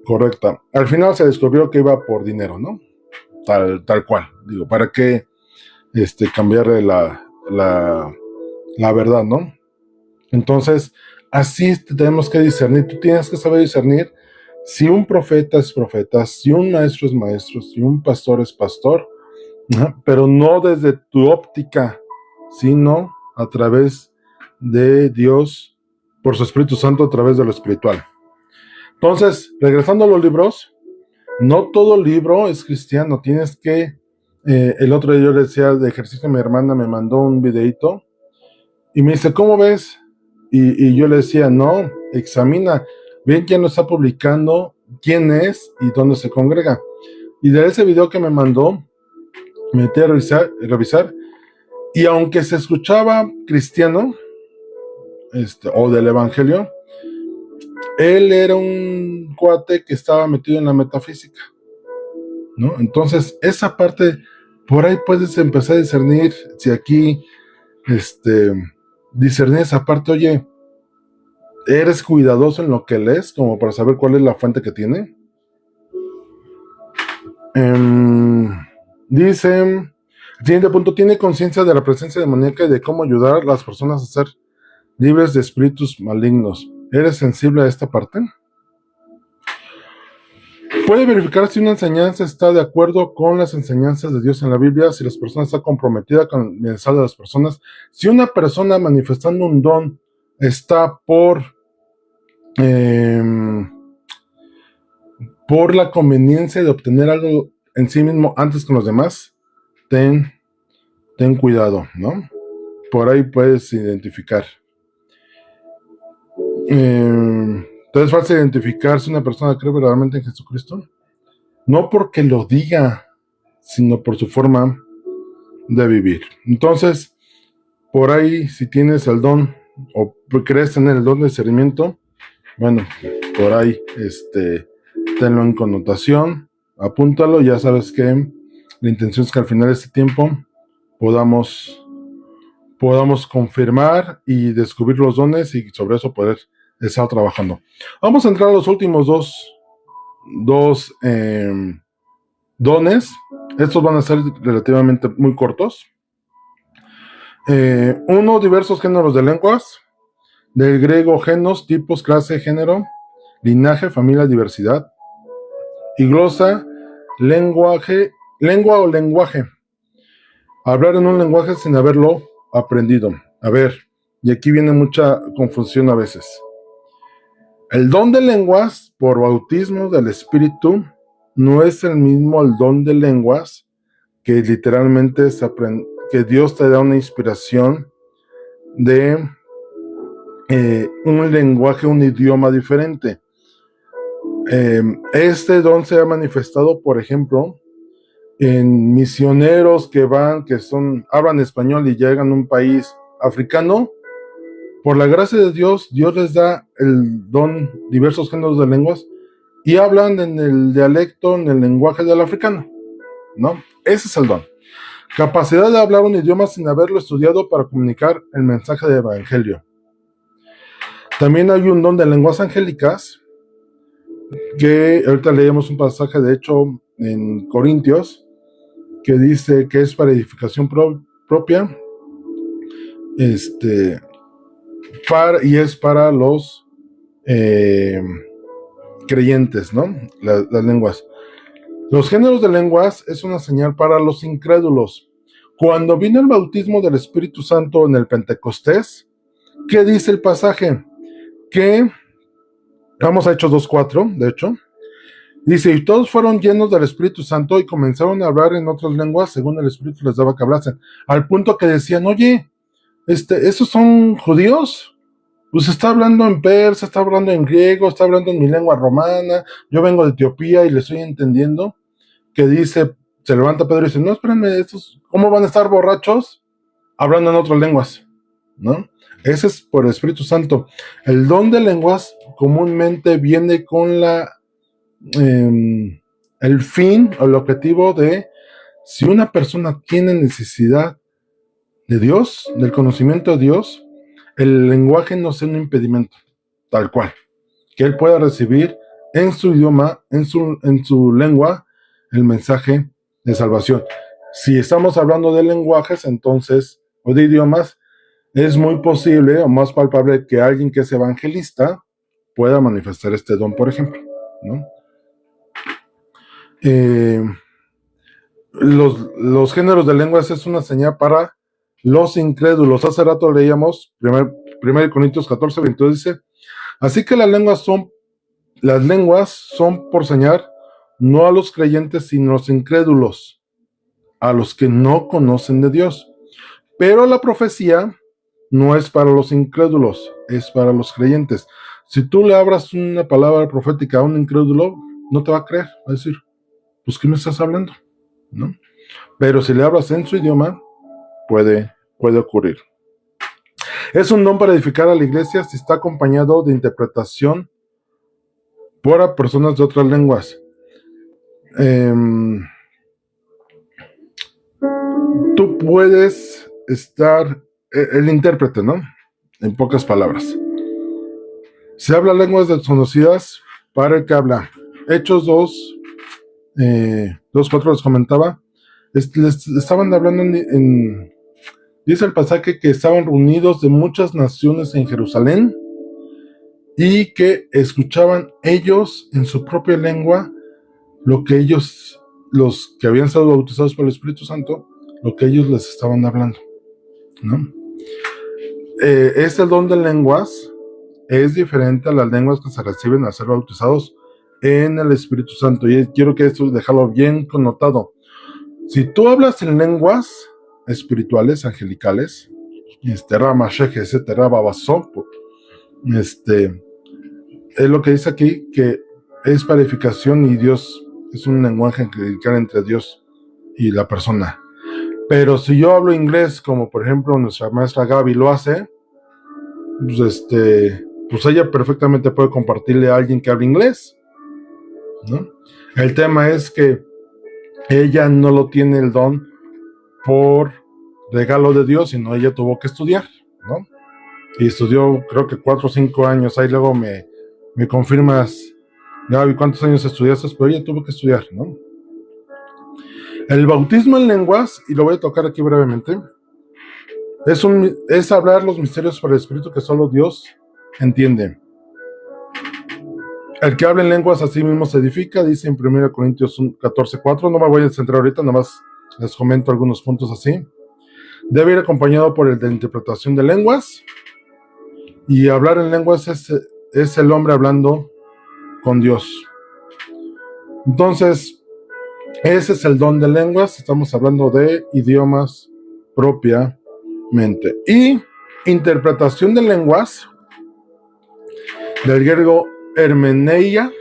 correcta. Al final se descubrió que iba por dinero, ¿no? Tal cual. Digo, ¿para qué cambiarle la verdad, ¿no? Entonces, así tenemos que discernir. Tú tienes que saber discernir si un profeta es profeta, si un maestro es maestro, si un pastor es pastor, ¿no? Pero no desde tu óptica, sino a través de Dios, por su Espíritu Santo, a través de lo espiritual. Entonces, regresando a los libros, no todo libro es cristiano. Tienes que, el otro día yo le decía de ejercicio, mi hermana me mandó un videito y me dice, ¿cómo ves? Y yo le decía, no, examina, ven quién lo está publicando, quién es y dónde se congrega. Y de ese video que me mandó, me metí a revisar, y aunque se escuchaba cristiano, o del evangelio, él era un cuate que estaba metido en la metafísica, ¿no? Entonces, esa parte, por ahí puedes empezar a discernir, si aquí, discernir esa parte, oye, ¿eres cuidadoso en lo que lees, como para saber cuál es la fuente que tiene? Dice, el siguiente punto, ¿tiene conciencia de la presencia demoníaca y de cómo ayudar a las personas a ser libres de espíritus malignos? ¿Eres sensible a esta parte? Puede verificar si una enseñanza está de acuerdo con las enseñanzas de Dios en la Biblia, si las personas están comprometidas con el bienestar de las personas. Si una persona manifestando un don está por la conveniencia de obtener algo en sí mismo antes que los demás, ten cuidado, ¿no? Por ahí puedes identificar. Entonces, fácil identificar si una persona cree verdaderamente en Jesucristo, no porque lo diga, sino por su forma de vivir. Entonces, por ahí, si tienes el don o crees tener el don de discernimiento, bueno, por ahí, tenlo en connotación, apúntalo. Ya sabes que la intención es que al final de este tiempo podamos confirmar y descubrir los dones y sobre eso poder estar trabajando. Vamos a entrar a los últimos dos dones. Estos van a ser relativamente muy cortos. Uno, diversos géneros de lenguas. Del griego genos, tipos, clase, género, linaje, familia, diversidad. Y glosa, lengua o lenguaje. Hablar en un lenguaje sin haberlo aprendido. A ver, y aquí viene mucha confusión a veces. El don de lenguas por bautismo del Espíritu no es el mismo el don de lenguas que literalmente que Dios te da una inspiración de un lenguaje, un idioma diferente. Este don se ha manifestado, por ejemplo, en misioneros que hablan español y llegan a un país africano. Por la gracia de Dios, Dios les da el don, diversos géneros de lenguas, y hablan en el dialecto, en el lenguaje del africano, ¿no? Ese es el don. Capacidad de hablar un idioma sin haberlo estudiado para comunicar el mensaje del evangelio. También hay un don de lenguas angélicas, que ahorita leemos un pasaje, de hecho, en Corintios, que dice que es para edificación propia, y es para los creyentes, ¿no? Las lenguas. Los géneros de lenguas es una señal para los incrédulos. Cuando vino el bautismo del Espíritu Santo en el Pentecostés, ¿qué dice el pasaje? Que, vamos a Hechos 2:4, de hecho, dice, y todos fueron llenos del Espíritu Santo y comenzaron a hablar en otras lenguas según el Espíritu les daba que hablasen, al punto que decían, oye, ¿esos son judíos? Pues está hablando en persa, está hablando en griego, está hablando en mi lengua romana, yo vengo de Etiopía y le estoy entendiendo, que dice, se levanta Pedro y dice, no, espérenme, estos, ¿cómo van a estar borrachos hablando en otras lenguas? ¿No? Ese es por el Espíritu Santo. El don de lenguas comúnmente viene con el fin o el objetivo de, si una persona tiene necesidad de Dios, del conocimiento de Dios, el lenguaje no sea un impedimento, tal cual, que él pueda recibir en su idioma, en su lengua, el mensaje de salvación. Si estamos hablando de lenguajes, entonces, o de idiomas, es muy posible o más palpable que alguien que es evangelista pueda manifestar este don, por ejemplo, ¿no? Los géneros de lenguas es una señal para los incrédulos. Hace rato leíamos 1 Corintios 14:22, dice, así que las lenguas son por señal no a los creyentes, sino a los incrédulos, a los que no conocen de Dios. Pero la profecía no es para los incrédulos, es para los creyentes. Si tú le abras una palabra profética a un incrédulo, no te va a creer, va a decir, pues ¿qué me estás hablando? ¿No? Pero si le hablas en su idioma, puede ocurrir. Es un don para edificar a la iglesia si está acompañado de interpretación por personas de otras lenguas. Tú puedes estar el intérprete, ¿no? En pocas palabras. Se habla lenguas desconocidas para el que habla. Hechos 2:4 les comentaba. Les estaban hablando dice el pasaje que estaban reunidos de muchas naciones en Jerusalén y que escuchaban ellos en su propia lengua lo que ellos, los que habían sido bautizados por el Espíritu Santo, lo que ellos les estaban hablando, ¿no? Este don de lenguas es diferente a las lenguas que se reciben al ser bautizados en el Espíritu Santo. Y quiero que esto dejarlo bien connotado. Si tú hablas en lenguas espirituales, angelicales, es lo que dice aquí, que es para edificación y Dios es un lenguaje angelical entre Dios y la persona. Pero si yo hablo inglés, como por ejemplo nuestra maestra Gaby lo hace, pues ella perfectamente puede compartirle a alguien que habla inglés, ¿no? El tema es que ella no lo tiene el don por regalo de Dios, sino ella tuvo que estudiar, ¿no? Y estudió creo que 4 o 5 años. Ahí luego me confirmas, Gaby, ¿cuántos años estudiaste? Pero ella tuvo que estudiar, ¿no? El bautismo en lenguas, y lo voy a tocar aquí brevemente, es hablar los misterios por el Espíritu que solo Dios entiende. El que habla en lenguas a sí mismo se edifica, dice en 1 Corintios 14:4. No me voy a centrar ahorita, nada más les comento algunos puntos así. Debe ir acompañado por el de interpretación de lenguas. Y hablar en lenguas es el hombre hablando con Dios. Entonces, ese es el don de lenguas. Estamos hablando de idiomas propiamente. Y interpretación de lenguas, del griego hermeneia,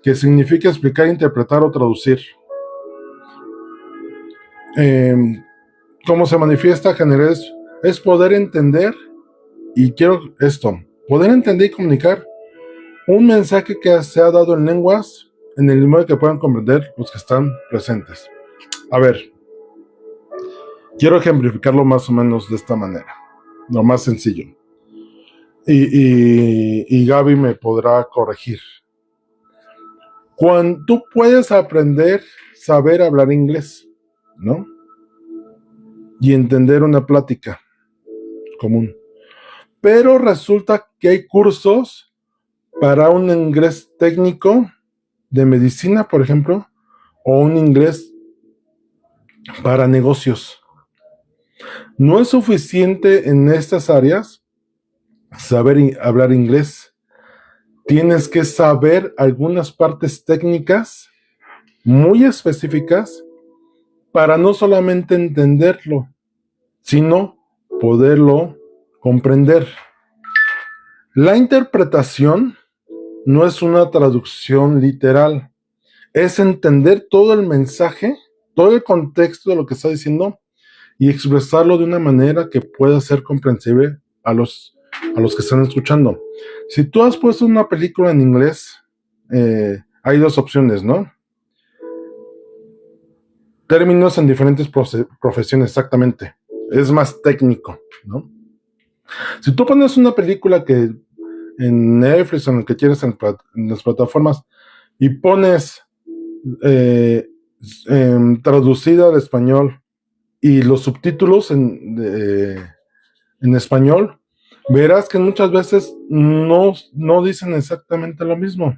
que significa explicar, interpretar o traducir. ¿Cómo se manifiesta? General, es poder entender, y quiero esto, poder entender y comunicar un mensaje que se ha dado en lenguas en el modo que puedan comprender los que están presentes. A ver, quiero ejemplificarlo más o menos de esta manera, lo más sencillo. Y Gaby me podrá corregir. Cuando tú puedes aprender, saber hablar inglés, ¿no? Y entender una plática común. Pero resulta que hay cursos para un inglés técnico de medicina, por ejemplo, o un inglés para negocios. No es suficiente en estas áreas saber hablar inglés. Tienes que saber algunas partes técnicas muy específicas para no solamente entenderlo, sino poderlo comprender. La interpretación no es una traducción literal, es entender todo el mensaje, todo el contexto de lo que está diciendo y expresarlo de una manera que pueda ser comprensible a los que están escuchando. Si tú has puesto una película en inglés, hay dos opciones, ¿no? Términos en diferentes profesiones, exactamente. Es más técnico, ¿no? Si tú pones una película que en Netflix o en el que quieres en las plataformas y pones traducida al español y los subtítulos en español, verás que muchas veces no dicen exactamente lo mismo,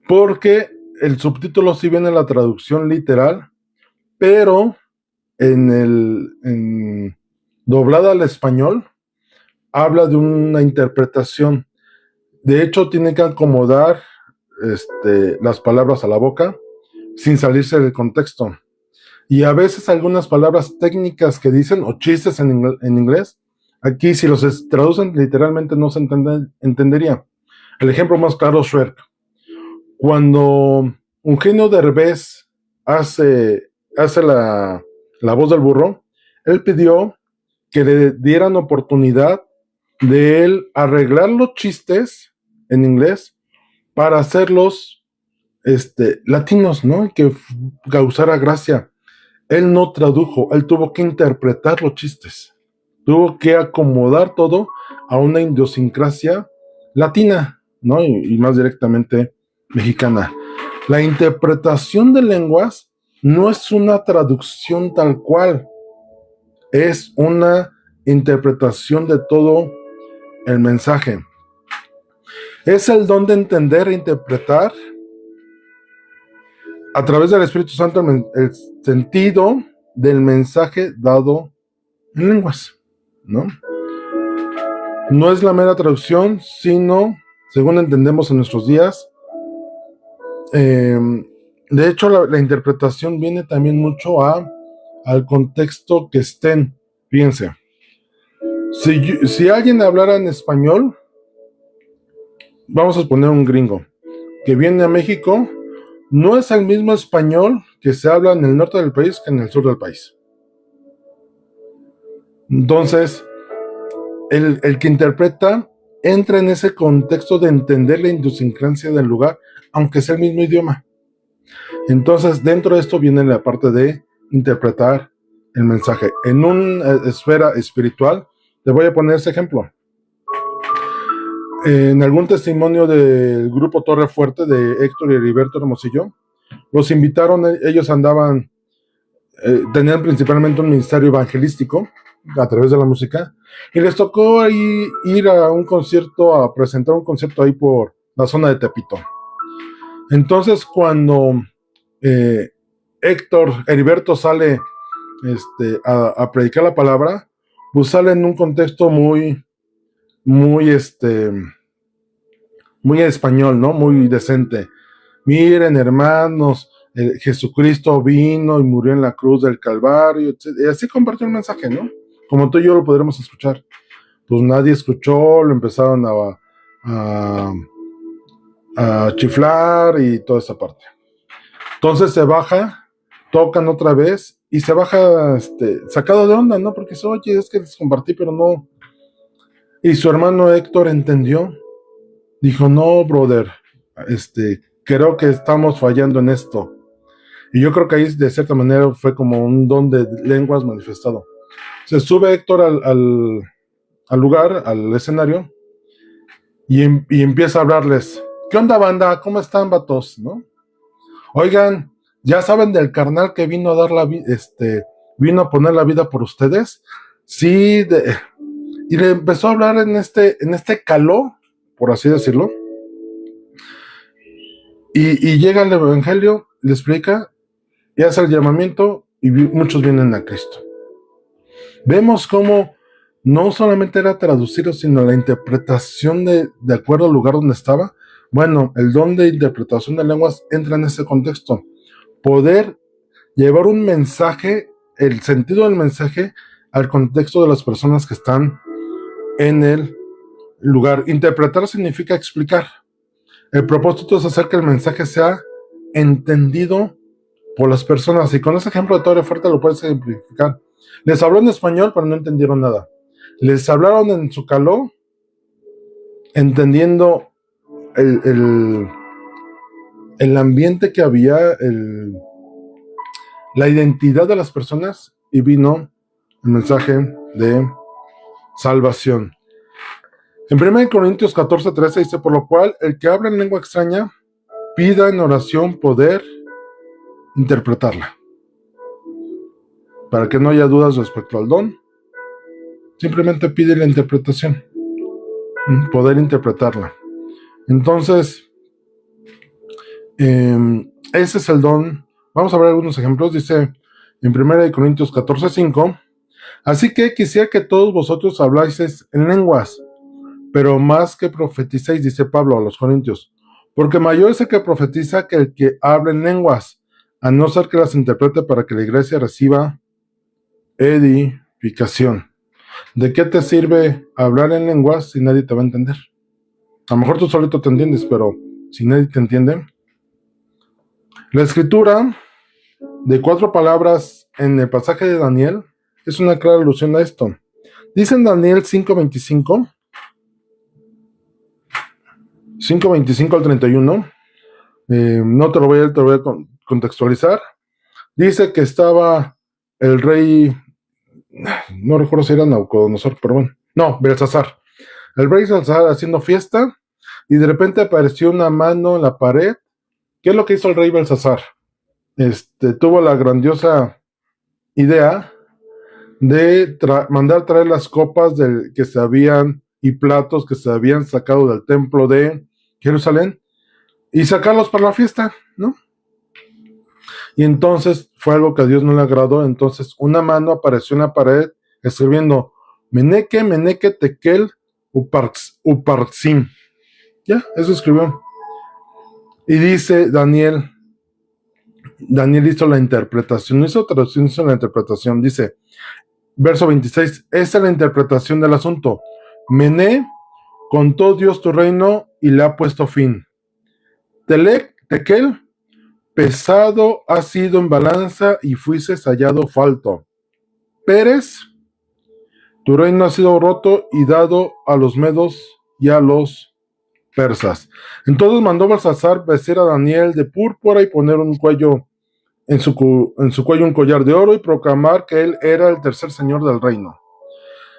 porque el subtítulo sí viene en la traducción literal, pero en doblada al español habla de una interpretación. De hecho, tiene que acomodar las palabras a la boca sin salirse del contexto. Y a veces algunas palabras técnicas que dicen, o chistes en inglés, aquí si los traducen literalmente no se entendería. El ejemplo más claro es Shrek. Cuando Eugenio Derbez hace la voz del burro, él pidió que le dieran oportunidad de él arreglar los chistes en inglés para hacerlos latinos, ¿no? Que causara gracia. Él no tradujo, él tuvo que interpretar los chistes, tuvo que acomodar todo a una idiosincrasia latina, ¿no? Y más directamente mexicana. La interpretación de lenguas no es una traducción tal cual, es una interpretación de todo el mensaje. Es el don de entender e interpretar a través del Espíritu Santo el sentido del mensaje dado en lenguas, ¿no? No es la mera traducción, sino, según entendemos en nuestros días, de hecho la interpretación viene también mucho al contexto que estén. Fíjense, si alguien hablara en español, vamos a poner un gringo que viene a México, no es el mismo español que se habla en el norte del país que en el sur del país. Entonces, el que interpreta entra en ese contexto de entender la idiosincrasia del lugar, aunque sea el mismo idioma. Entonces, dentro de esto viene la parte de interpretar el mensaje. En una esfera espiritual, te voy a poner ese ejemplo. En algún testimonio del grupo Torre Fuerte de Héctor y Heriberto Hermosillo, los invitaron, ellos andaban, tenían principalmente un ministerio evangelístico a través de la música, y les tocó ahí ir a un concierto, a presentar un concierto ahí por la zona de Tepito. Entonces, cuando Heriberto sale a predicar la palabra, pues sale en un contexto muy español, ¿no? Muy decente. Miren, hermanos, Jesucristo vino y murió en la cruz del Calvario, etc. Y así compartió el mensaje, ¿no? Como tú y yo lo podremos escuchar. Pues nadie escuchó, lo empezaron a chiflar y toda esa parte. Entonces se baja, tocan otra vez y se baja sacado de onda, ¿no? Porque dice, oye, es que les compartí, pero no. Y su hermano Héctor entendió. Dijo, no, brother, creo que estamos fallando en esto. Y yo creo que ahí, de cierta manera, fue como un don de lenguas manifestado. Se sube Héctor al lugar, al escenario, y empieza a hablarles. ¿Qué onda, banda? ¿Cómo están, vatos? ¿No? Oigan, ¿ya saben del carnal que vino a dar vino a poner la vida por ustedes? Sí, y le empezó a hablar en este caló, por así decirlo. Y llega el evangelio, le explica y hace el llamamiento y muchos vienen a Cristo. Vemos cómo no solamente era traducirlo, sino la interpretación de acuerdo al lugar donde estaba. Bueno, el don de interpretación de lenguas entra en ese contexto. Poder llevar un mensaje, el sentido del mensaje, al contexto de las personas que están en el lugar. Interpretar significa explicar. El propósito es hacer que el mensaje sea entendido por las personas. Y con ese ejemplo de Torre Fuerte lo puedes simplificar. Les habló en español, pero no entendieron nada. Les hablaron en su caló, entendiendo el ambiente que había, la identidad de las personas, y vino el mensaje de salvación. En 1 Corintios 14:13 dice, por lo cual, el que habla en lengua extraña, pida en oración poder interpretarla. Para que no haya dudas respecto al don, simplemente pide la interpretación, poder interpretarla. Entonces, ese es el don. Vamos a ver algunos ejemplos. Dice en 1 Corintios 14:5, así que quisiera que todos vosotros habláis en lenguas, pero más que profeticéis, dice Pablo a los Corintios, porque mayor es el que profetiza que el que habla en lenguas, a no ser que las interprete para que la iglesia reciba edificación. ¿De qué te sirve hablar en lenguas si nadie te va a entender? A lo mejor tú solito te entiendes, pero si nadie te entiende. La escritura de 4 palabras en el pasaje de Daniel es una clara alusión a esto. Dice en Daniel 5:25 al 31, no te lo voy a contextualizar. Dice que estaba el rey, no recuerdo si era Nabucodonosor, pero bueno, no, Belsasar. El rey Belsasar haciendo fiesta y de repente apareció una mano en la pared. ¿Qué es lo que hizo el rey Belsasar? Tuvo la grandiosa idea de mandar traer las copas que se habían y platos que se habían sacado del templo de Jerusalén y sacarlos para la fiesta, ¿no? Y entonces fue algo que a Dios no le agradó. Entonces una mano apareció en la pared escribiendo Meneque, Meneque, Tekel, Uparxim. Ya, eso escribió. Y dice Daniel hizo la interpretación, no hizo traducción, hizo la interpretación. Dice, verso 26, esa es la interpretación del asunto. Mené, contó Dios tu reino y le ha puesto fin. Tekel, pesado ha sido en balanza y fuiste hallado falto. Pérez, tu reino ha sido roto y dado a los medos y a los persas. Entonces mandó Belsasar vestir a Daniel de púrpura y poner un cuello en su cuello un collar de oro y proclamar que él era el tercer señor del reino.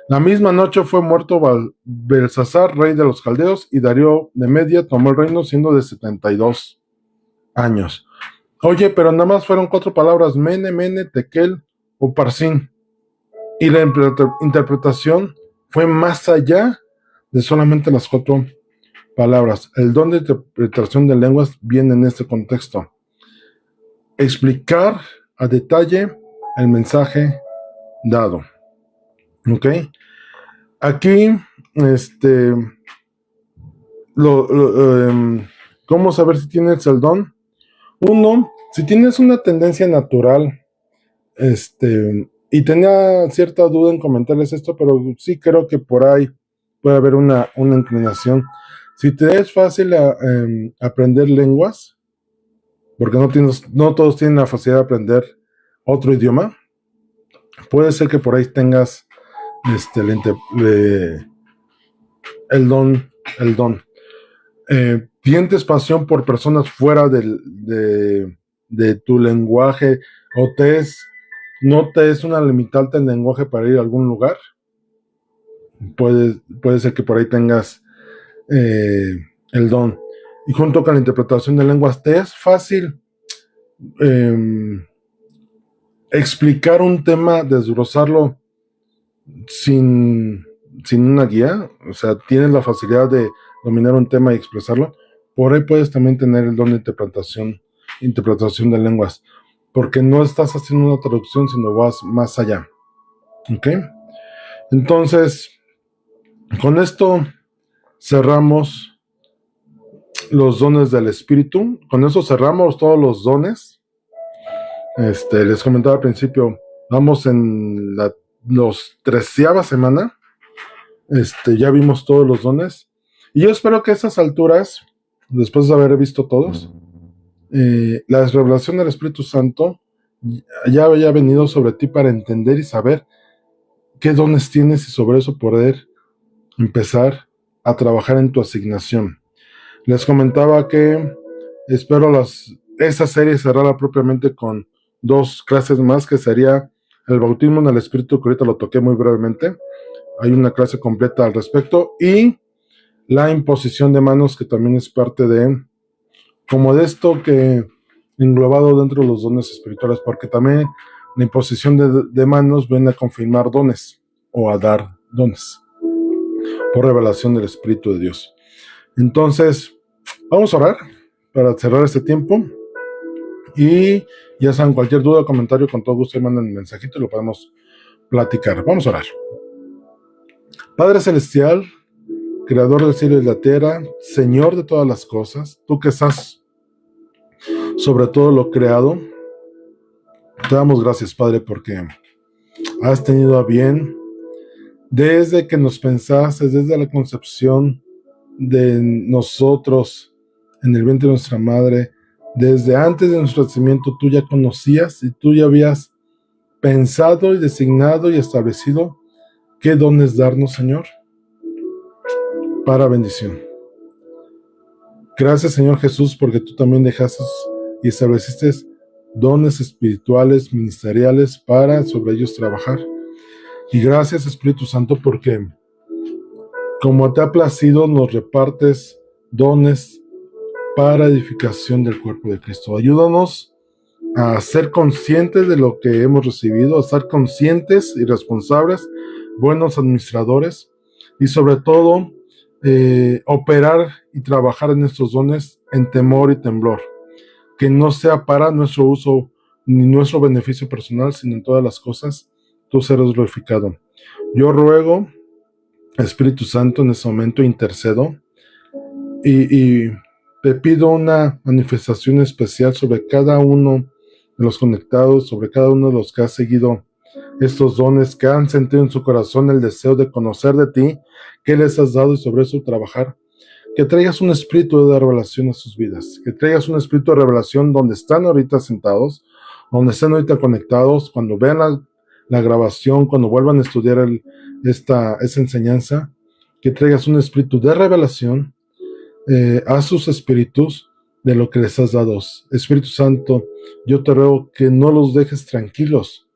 La misma noche fue muerto Belsasar, rey de los caldeos, y Darío de Media tomó el reino siendo de 72 años. Oye, pero nada más fueron 4 palabras, Mene, Mene, Tekel, Uparsin. Y la interpretación fue más allá de solamente las 4 palabras. El don de interpretación de lenguas viene en este contexto. Explicar a detalle el mensaje dado. ¿Ok? Aquí, ¿cómo saber si tienes el don? Uno, si tienes una tendencia natural, y tenía cierta duda en comentarles esto, pero sí creo que por ahí puede haber una inclinación. Si te es fácil aprender lenguas, porque no todos tienen la facilidad de aprender otro idioma, puede ser que por ahí tengas el don. ¿Sientes pasión por personas fuera de tu lenguaje o no te es una limitante el lenguaje para ir a algún lugar? Puede ser que por ahí tengas el don. Y junto con la interpretación de lenguas, ¿te es fácil explicar un tema, desglosarlo sin una guía? O sea, tienes la facilidad de dominar un tema y expresarlo. Por ahí puedes también tener el don de interpretación de lenguas, porque no estás haciendo una traducción, sino vas más allá. ¿Ok? Entonces, con esto cerramos los dones del Espíritu. Con eso cerramos todos los dones. Les comentaba al principio, vamos en los 13ª semana. Ya vimos todos los dones. Y yo espero que a esas alturas, después de haber visto todos, la revelación del Espíritu Santo ya haya venido sobre ti para entender y saber qué dones tienes y sobre eso poder empezar a trabajar en tu asignación. Les comentaba que espero esa serie cerrarla propiamente con 2 clases más, que sería el bautismo en el Espíritu, que ahorita lo toqué muy brevemente. Hay una clase completa al respecto, y la imposición de manos, que también es parte de esto que englobado dentro de los dones espirituales, porque también la imposición de manos viene a confirmar dones o a dar dones por revelación del Espíritu de Dios. Entonces, vamos a orar para cerrar este tiempo, y ya saben, cualquier duda o comentario, con todo gusto mandan un mensajito y lo podemos platicar. Vamos a orar. Padre Celestial, Creador del cielo y de la tierra, Señor de todas las cosas, tú que estás sobre todo lo creado, te damos gracias, Padre, porque has tenido a bien, desde que nos pensaste, desde la concepción de nosotros en el vientre de nuestra madre, desde antes de nuestro nacimiento, tú ya conocías y tú ya habías pensado y designado y establecido qué dones darnos, Señor, para bendición. Gracias, Señor Jesús, porque tú también dejaste y estableciste dones espirituales, ministeriales, para sobre ellos trabajar. Y gracias, Espíritu Santo, porque como te ha placido, nos repartes dones para edificación del cuerpo de Cristo. Ayúdanos a ser conscientes de lo que hemos recibido, a ser conscientes y responsables, buenos administradores, y sobre todo operar y trabajar en estos dones en temor y temblor, que no sea para nuestro uso ni nuestro beneficio personal, sino en todas las cosas, tú serás glorificado. Yo ruego, Espíritu Santo, en este momento intercedo y te pido una manifestación especial sobre cada uno de los conectados, sobre cada uno de los que ha seguido estos dones, que han sentido en su corazón el deseo de conocer de ti, que les has dado y sobre eso trabajar. Que traigas un espíritu de revelación a sus vidas, que traigas un espíritu de revelación donde están ahorita sentados, donde están ahorita conectados, cuando vean la grabación, cuando vuelvan a estudiar esa enseñanza, que traigas un espíritu de revelación a sus espíritus de lo que les has dado. Espíritu Santo, yo te ruego que no los dejes tranquilos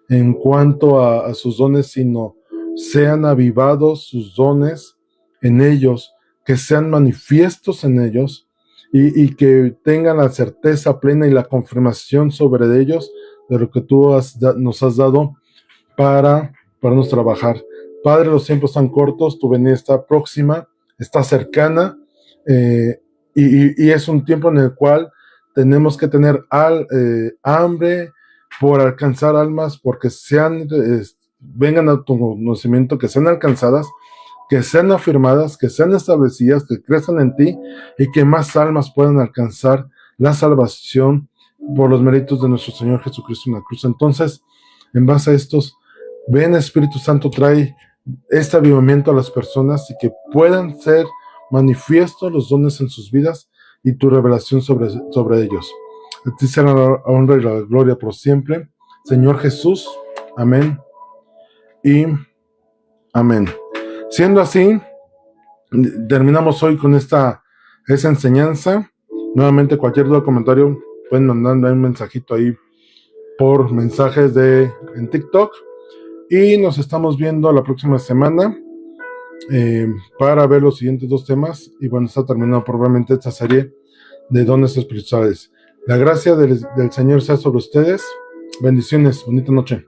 en cuanto a sus dones, sino sean avivados sus dones en ellos, que sean manifiestos en ellos y que tengan la certeza plena y la confirmación sobre ellos de lo que tú nos has dado para trabajar. Padre, los tiempos están cortos, tu venida está próxima, está cercana, y es un tiempo en el cual tenemos que tener hambre por alcanzar almas, porque vengan a tu conocimiento, que sean alcanzadas, que sean afirmadas, que sean establecidas, que crezcan en ti y que más almas puedan alcanzar la salvación por los méritos de nuestro Señor Jesucristo en la cruz. Entonces, en base a estos, ven Espíritu Santo, trae este avivamiento a las personas y que puedan ser manifiestos los dones en sus vidas y tu revelación sobre ellos. A ti será la honra y la gloria por siempre, Señor Jesús. Amén y amén. Siendo así, terminamos hoy con esa enseñanza. Nuevamente, cualquier duda o comentario, pueden mandarme un mensajito ahí por mensajes en TikTok. Y nos estamos viendo la próxima semana para ver los siguientes 2 temas. Y bueno, está terminando probablemente esta serie de dones espirituales. La gracia del Señor sea sobre ustedes. Bendiciones. Bonita noche.